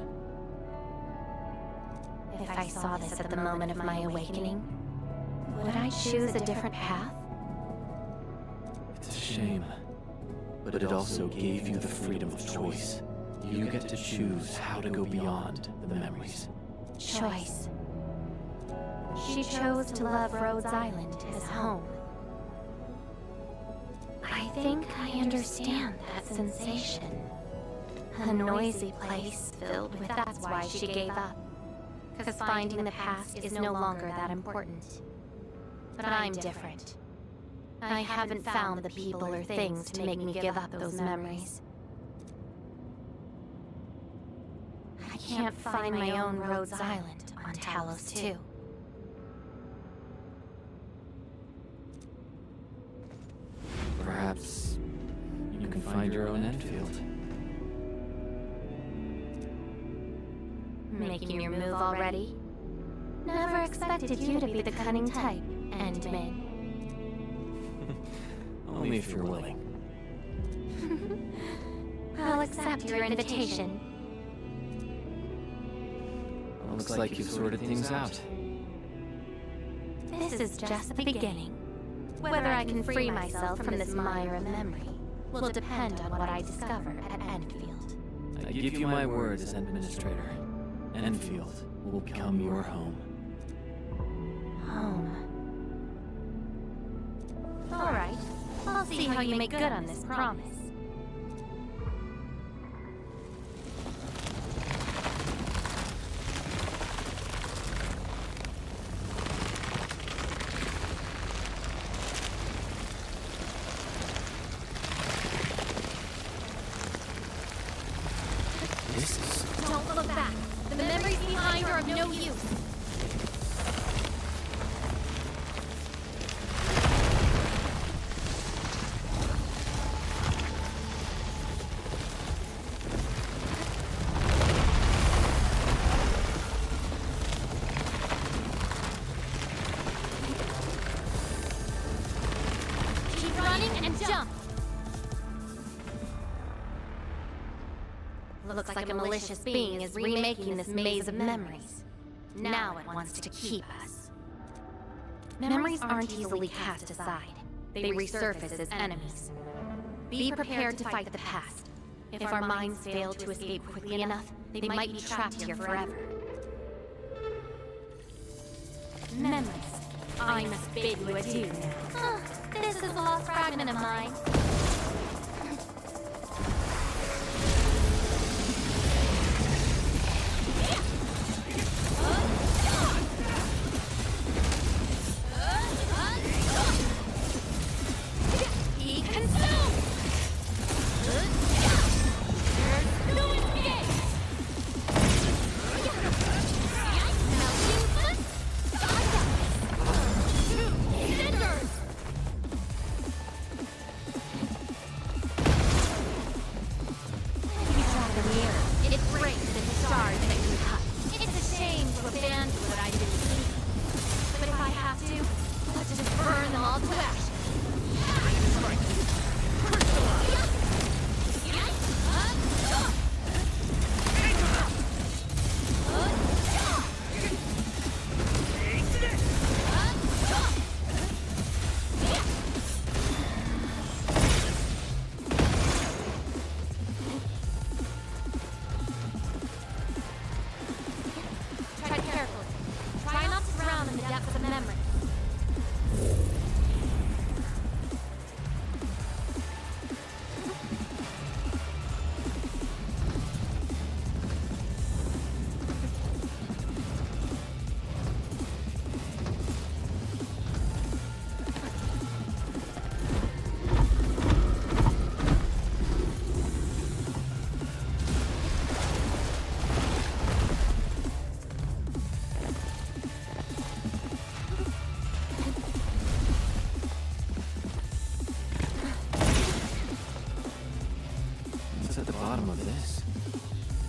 If I saw this at the moment of my awakening, would I choose a different path? It's a shame, but it also gave you the freedom of choice. You get to choose how to go beyond the memories. Choice. She chose to love Rhodes Island as home. I think I understand that sensation. A noisy place filled with that's why she gave up. Because finding the past is no longer that important. But I'm different. I haven't found the people or things to make me give up those memories. I can't find my own Rhodes Island on Talos 2. Perhaps you can find your own Endfield. Making your move already? Never expected you to be the cunning type, Endmin. Only if you're willing. I'll accept your invitation. Looks like you've sorted things out. This is just the beginning. Whether I can free myself from this mire of memory will depend on what I discover at Endfield. I give you my word as administrator. Endfield will become your home. Home. Alright, I'll see how you make good on this promise. Don't look back. The memories behind are of no use. Keep running and jump. Looks like a malicious being is remaking this maze of memories. Now it wants to keep us. Memories aren't easily cast aside. They resurface as enemies. Be prepared to fight the past. If our minds fail to escape quickly enough, they might be trapped here forever. Memories. I must bid you adieu now. This is a lost fragment of mine.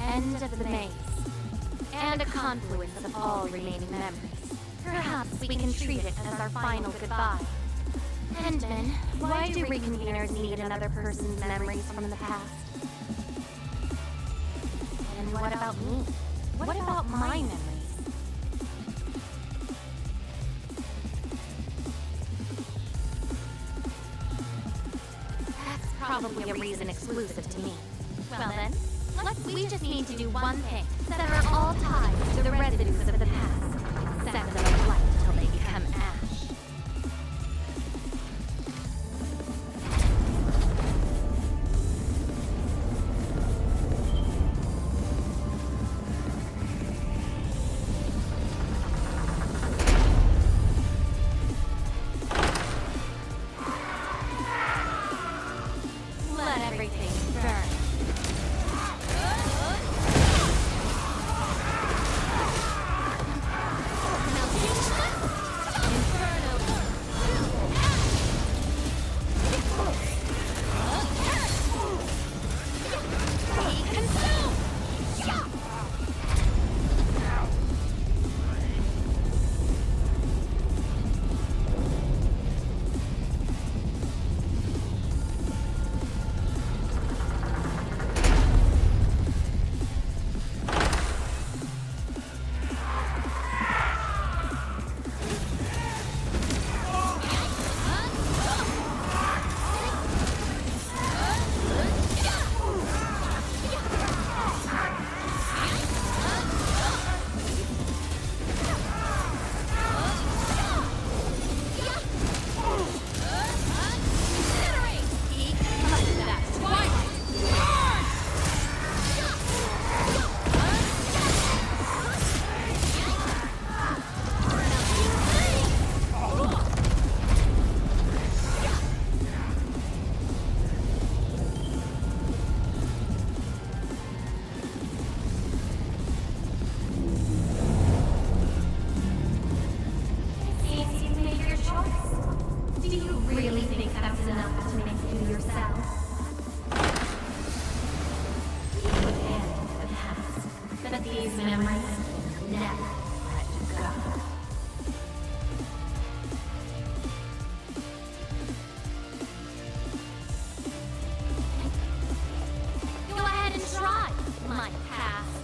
End of the maze, and a confluence of all remaining memories. Perhaps we can treat it as our final goodbye. Endman, why do reconveners need another person's memories from the past? And what about me? What about my memories? That's probably a reason exclusive to me. Well then, we just need to do one thing. Sever all ties to the residues of the past. Set them alight till they become ash. Let everything burn. Now But these memories will never let you go. Go ahead and try my past.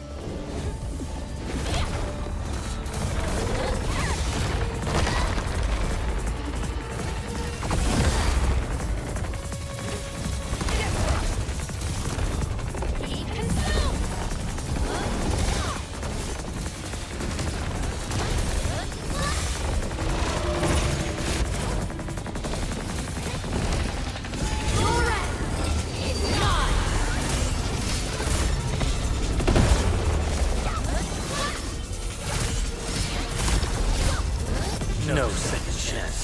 No second chance.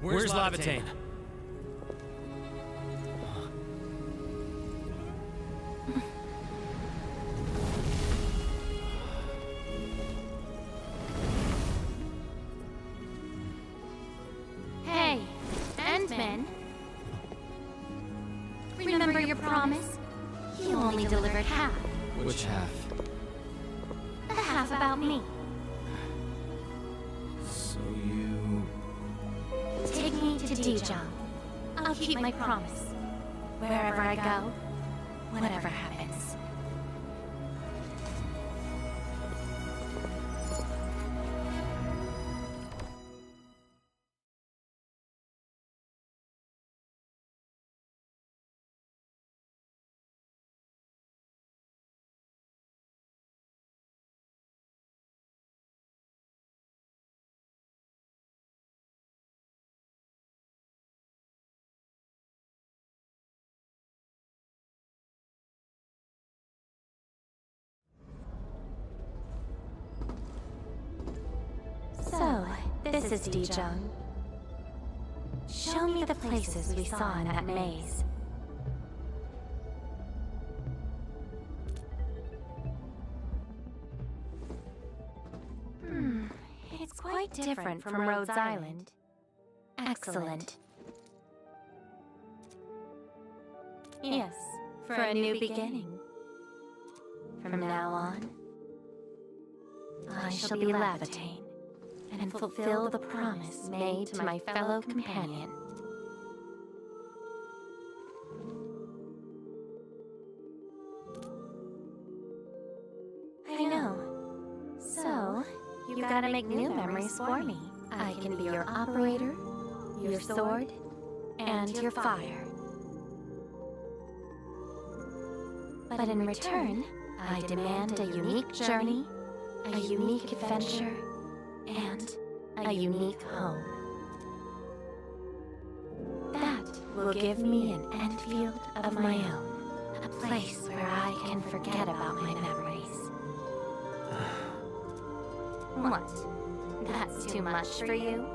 Where's Lavatane? Hey, Endman. Remember your promise? You only delivered half. Which half? The half about me. So you... Take me to Dijon. I'll keep my promise. Wherever I go, whatever happens. So, this is Dijon. Show me the places we saw in that maze. It's quite different from Rhodes Island. Excellent. Yes, for a new beginning. From now on, I shall be Lavatane and fulfill the promise made to my fellow companion. I know. So, you gotta make new memories for me. I can be your operator, your sword, and your fire. But in return, I demand a unique journey, a unique adventure, and a unique home. That will give me an Endfield of my own, a place where I can forget about my memories. What? That's too much for you?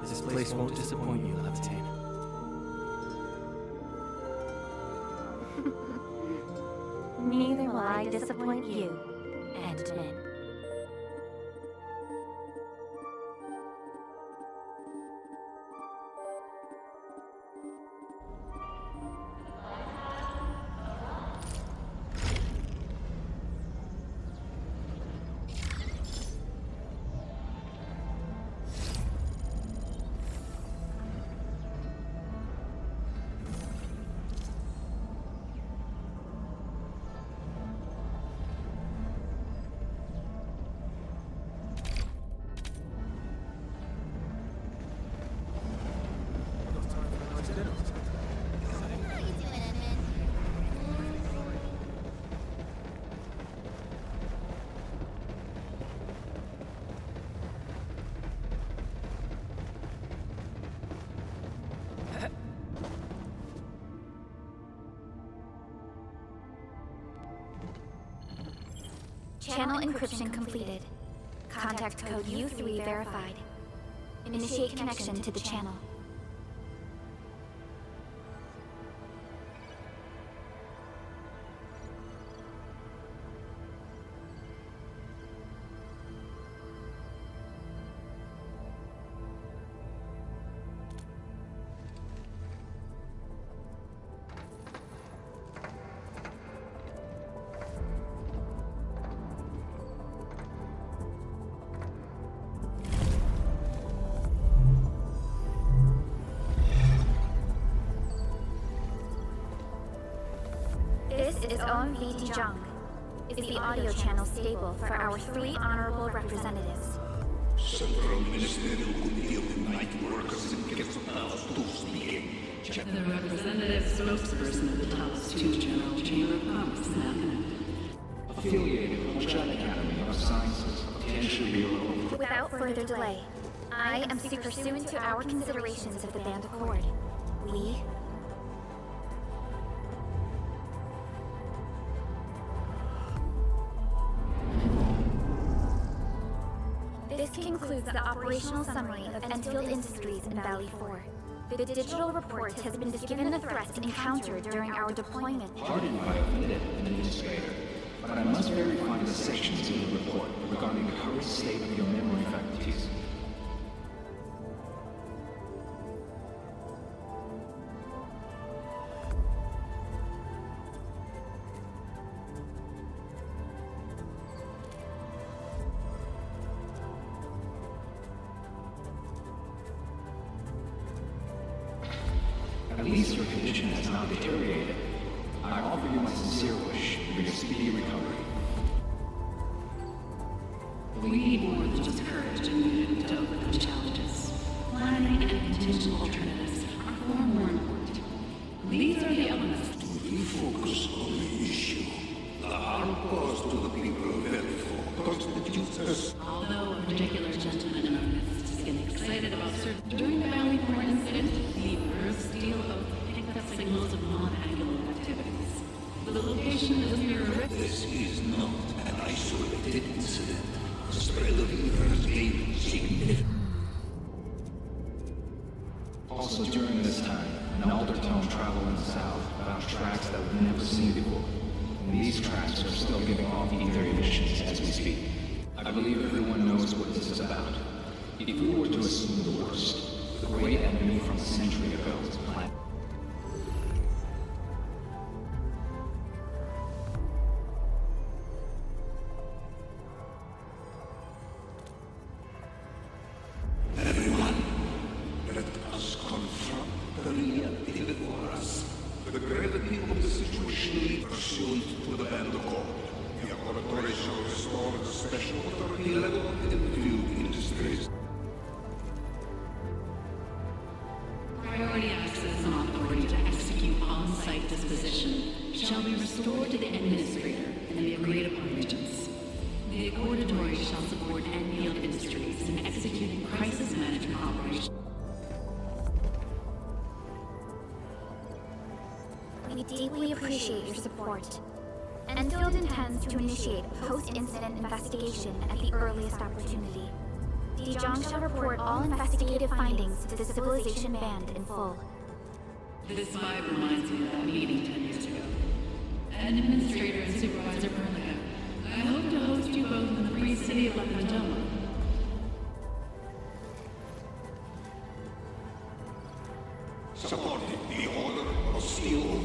This place won't disappoint you, Lavatane. Neither will I disappoint you, Endman. Channel encryption completed. Contact code U3 verified. Initiate connection to the channel. This is OMV Dijong. Is the audio channel stable for our 3 honorable representatives? Central Ministerial Committee of the Night Workers in The representative spokesperson of the Taos 2 General Chamber of Commerce, Malcolm. Affiliated with Jet Academy of Sciences, Tianshi Bureau. Without further delay, I am pursuant to our considerations of the Band Accord. We This concludes the operational summary of Endfield Industries in Valley 4. The digital report has been given the threats encountered during our deployment. Pardon my offended, Administrator, but I must verify the sections in the report regarding the current state of your memory faculties. At least your condition has not deteriorated. I offer you my sincere wish for your speedy recovery. We need more than just courage and unity to overcome challenges. Planning and contingent alternatives are far more important. These are the elements to refocus on the issue. The harm caused to the people of Valley 4 constitutes us. Although a particular gentleman in our midst is getting excited about certain... During the Valley 4 incident, the Earth's Steel Oak picked up signals of non-angular activities. The location is near a... This is not an isolated incident. The spread of evil has gained significant... Also during this time, an Aldertone traveling south found tracks that we've never seen before. And these tracks are still giving off ether emissions as we speak. I believe everyone knows what this is about. If we were to assume the worst, the great enemy from a century ago is planet. Everyone, let us confront the reality before us. The gravity of the situation pursuant to the Band Accord. The laboratory shall restore the special authority level of Endfield Industries. Priority access and authority to execute on-site disposition shall be restored to the Administrator and the agreed-upon regions. The Accordatory shall support Endfield Industries in executing crisis management operations. We deeply appreciate your support. Endfield intends to initiate post-incident investigation at the earliest opportunity. Dijong shall report all investigative findings to the Civilization Band in full. This vibe reminds me of that meeting 10 years ago. Administrator and Supervisor Perlica, I hope to host you both in the free city of Lacandoma. Supporting the order of steel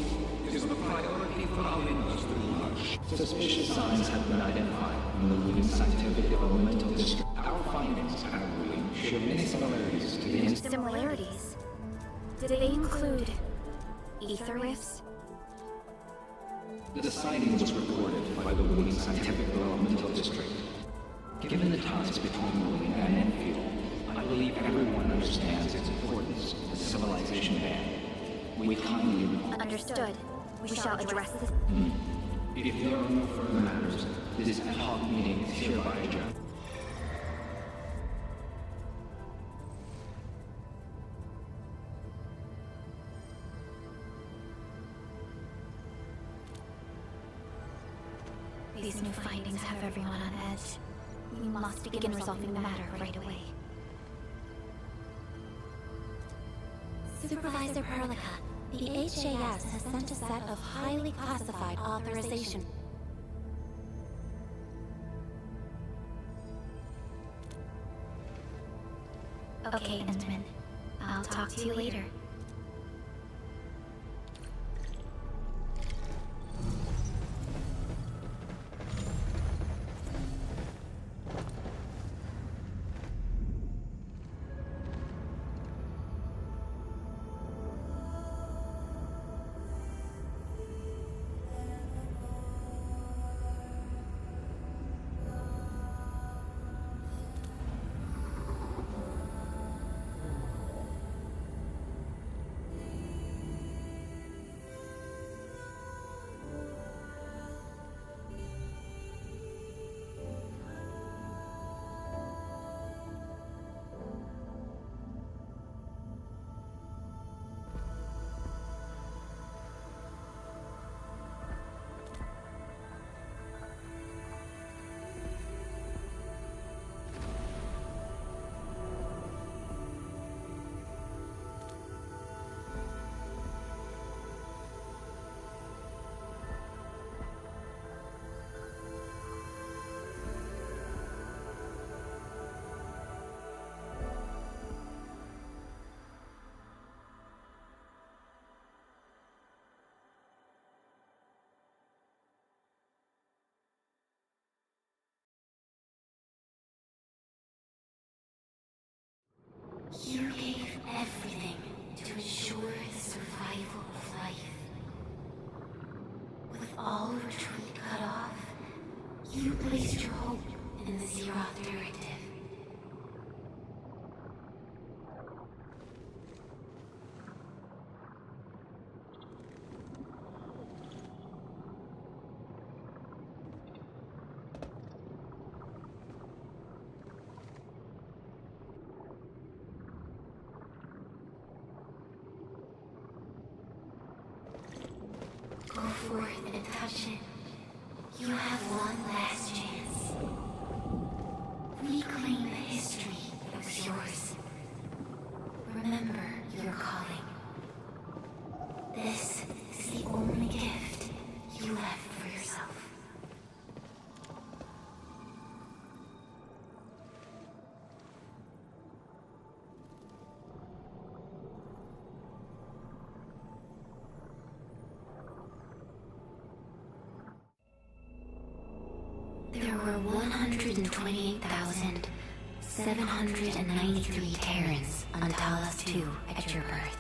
is the priority for our industrial march. Suspicious signs have been identified in the leading scientific developmental district. Our findings, I believe, share many similarities to the Similarities? Did they include ether rifts? The sighting was reported by the Wooling Scientific Developmental District. Given the ties between Wooling and Enfield, I believe everyone understands its importance to the Civilization Band. We kindly... Understood. We shall address this... If there are no further matters, this ad hoc meeting is hereby adjourned. These new findings have everyone on edge. We must begin resolving the matter right away. Supervisor Perlica, the HAS has sent a set of highly classified authorization. Okay, Endman. I'll talk to you later. You gave everything to ensure the survival of life. With all retreat cut off, you placed your hope in the Zeroth Directive. Go forth and touch it. You have one last chance. Reclaim the history that was yours. Remember your calling. This is the only gift you left for yourself. There were 128,793 Terrans on Talos 2 at your birth.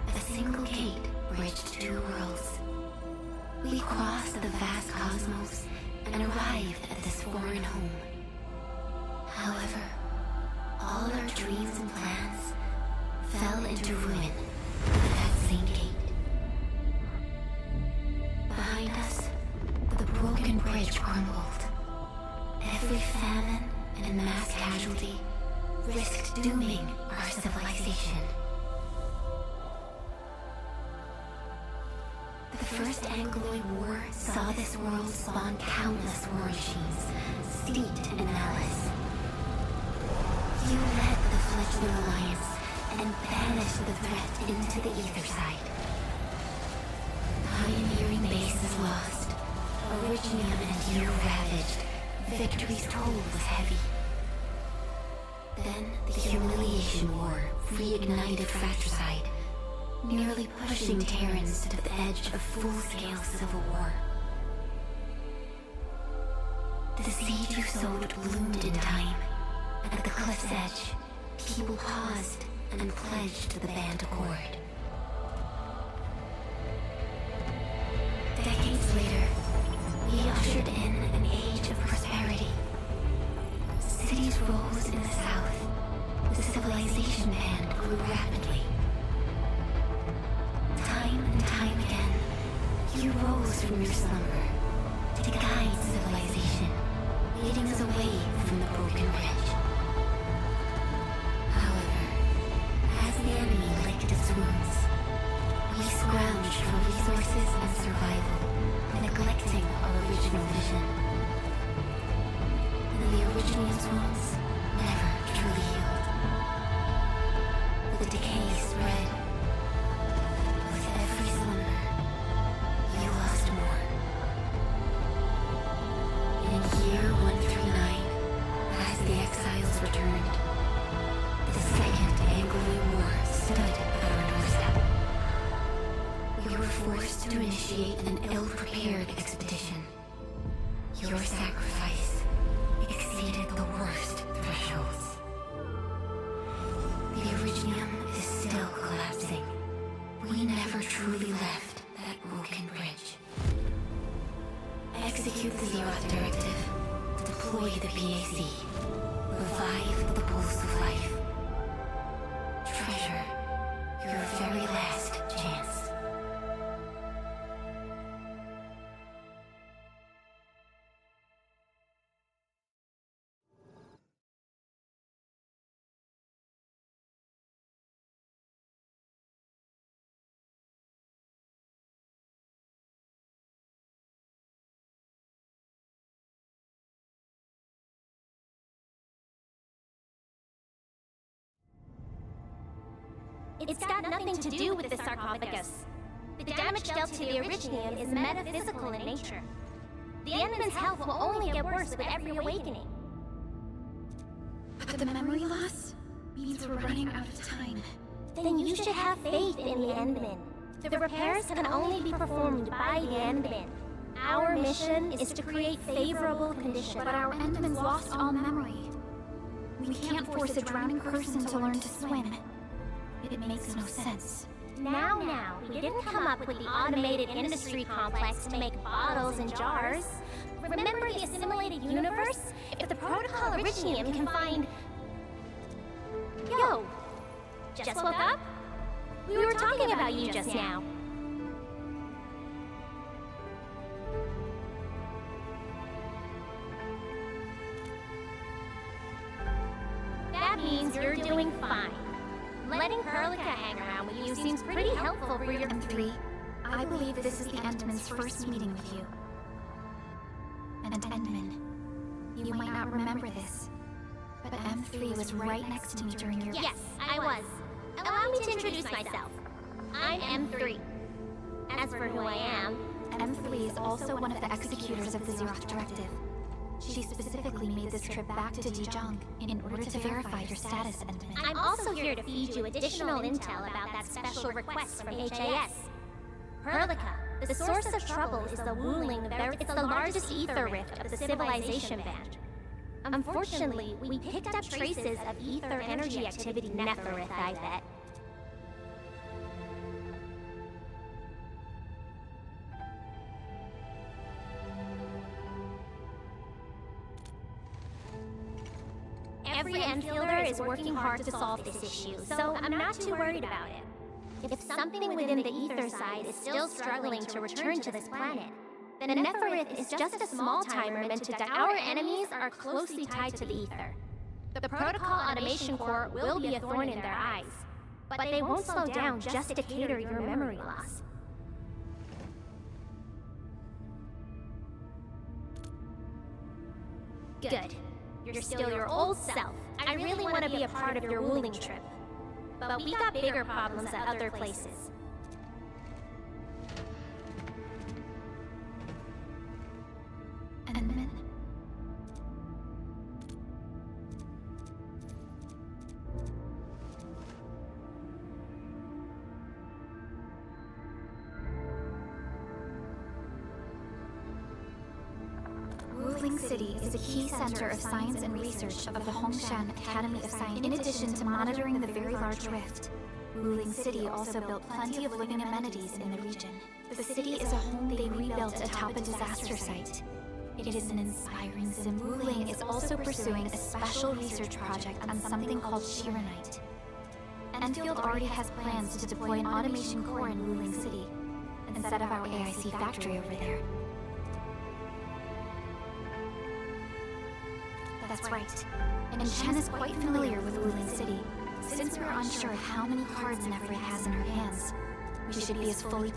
A single gate bridged two worlds. We crossed the vast cosmos and arrived at this foreign home. However, all our dreams and plans fell into ruin at that same gate. Behind us, the broken bridge crumbled. Every famine and mass casualty risked dooming our civilization. The First Angloid War saw this world spawn countless war machines, steeped in malice. You led the fledgling alliance and banished the threat into the ether side. Pioneering bases lost, Originium and you ravaged. Victory's toll was heavy. Then the Humiliation War reignited fratricide, nearly pushing Terrans to the edge of full-scale civil war. The seed you sowed bloomed in time. At the cliff's edge, people paused and pledged to the Band Accord. Decades later, we ushered in an age of prosperity. Cities rose in the south. The civilization band grew rapidly. Time and time again, you rose from your slumber to guide civilization, leading us away from the broken bridge. However, as the enemy licked its wounds, we scrounged for resources and survival, neglecting our poison. And the Originium's wounds never truly healed. The decay spread. With every slumber, you lost more. In year 139, as the exiles returned, the Second Anglo-War stood at our doorstep. We were forced to initiate an ill-prepared expedition. Your sacrifice exceeded the worst thresholds. The Originium is still collapsing. We never truly left that broken bridge. Execute the Zeroth Directive. Deploy the PAC. Revive the pulse of life. Treasure your very last chance. It's got nothing to do with the sarcophagus. The damage dealt to the Originium is metaphysical in nature. The Endman's health will only get worse with every awakening. But the memory loss means we're running out of time. Then you should have faith in the Endman. The repairs can only be performed by the Endman. Our mission is to create favorable conditions. But our Endman's lost all memory. We can't force a drowning person to learn to swim. It makes no sense. Now, we didn't come up with the automated industry complex to make bottles and jars. Remember the assimilated universe? If the Protocol Originium can find... Yo! Just woke up? We were talking about you just now. That means you're doing fine. Letting Perlica hang around with you seems pretty helpful for your... M3, I believe this is the Endman's first meeting with you. And Endman, you might not remember this, but M3 was right next to me during your... Yes, I was. Allow me to introduce myself. I'm M3. As for who I am... M3 is also one of the executors of the Zeroth Directive. She specifically made this trip back to Dijon in order to verify your status, Endman. I'm also here to feed you additional intel about that special request from HAS. Perlica, the source of trouble is the Wuling, it's the largest ether rift of the civilization band. Unfortunately, we picked up traces of ether energy activity in Netherith, I bet. Every Endfielder is working hard to solve this issue, so I'm not too worried about it. If something within the ether side is still struggling to return to this planet, then Netherith is just a small timer meant to die. Our enemies are closely tied to the ether. The Protocol Automation Core will be a thorn in their eyes, but they won't slow down just to cater your memory loss. Good. You're still your old self. I really want to be a part of your Wuling trip. But we got bigger problems at other places. Endman? Wuling City is a key center of science and research of the Hongshan Academy of Science. In addition to monitoring the very large rift, Wuling City also built plenty of living amenities in the region. The city is a home they rebuilt atop a disaster site. It is an inspiring sim. Wuling is also pursuing a special research project on something called Shiranite. Endfield already has plans to deploy an automation core in Wuling City, instead of our AIC factory over there. That's right. And Chen is quite familiar with Wuling City. Since we're unsure of how many cards Netherith has in her hands, we should be as fully...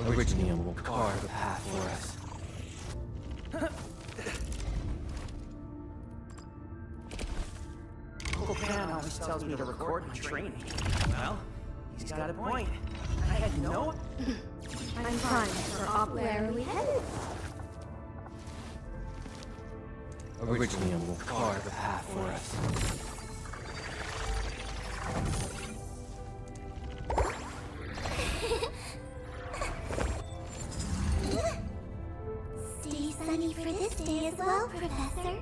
Originium will carve a path for us. Uncle Pan always tells me to record my training. Well, he's got a point. I had no... I'm fine for op. Where are we headed? Originium will carve a path for us. Stay sunny for this day as well, Professor.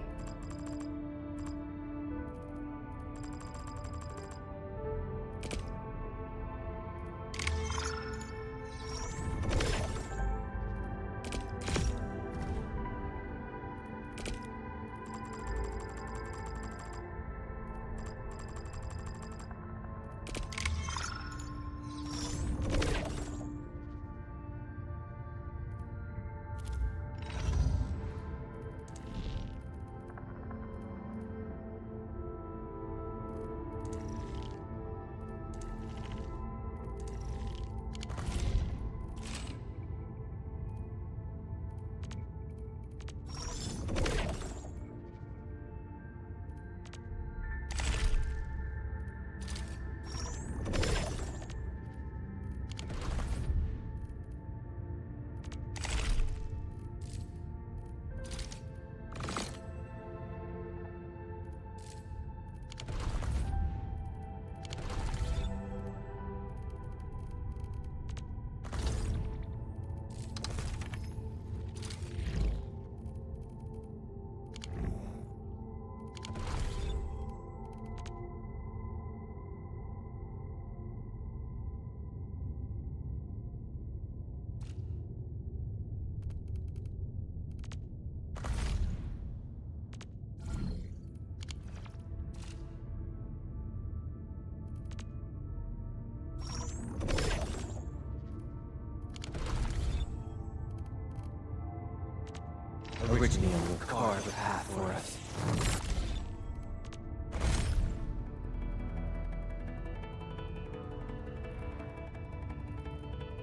Originium will carve a path.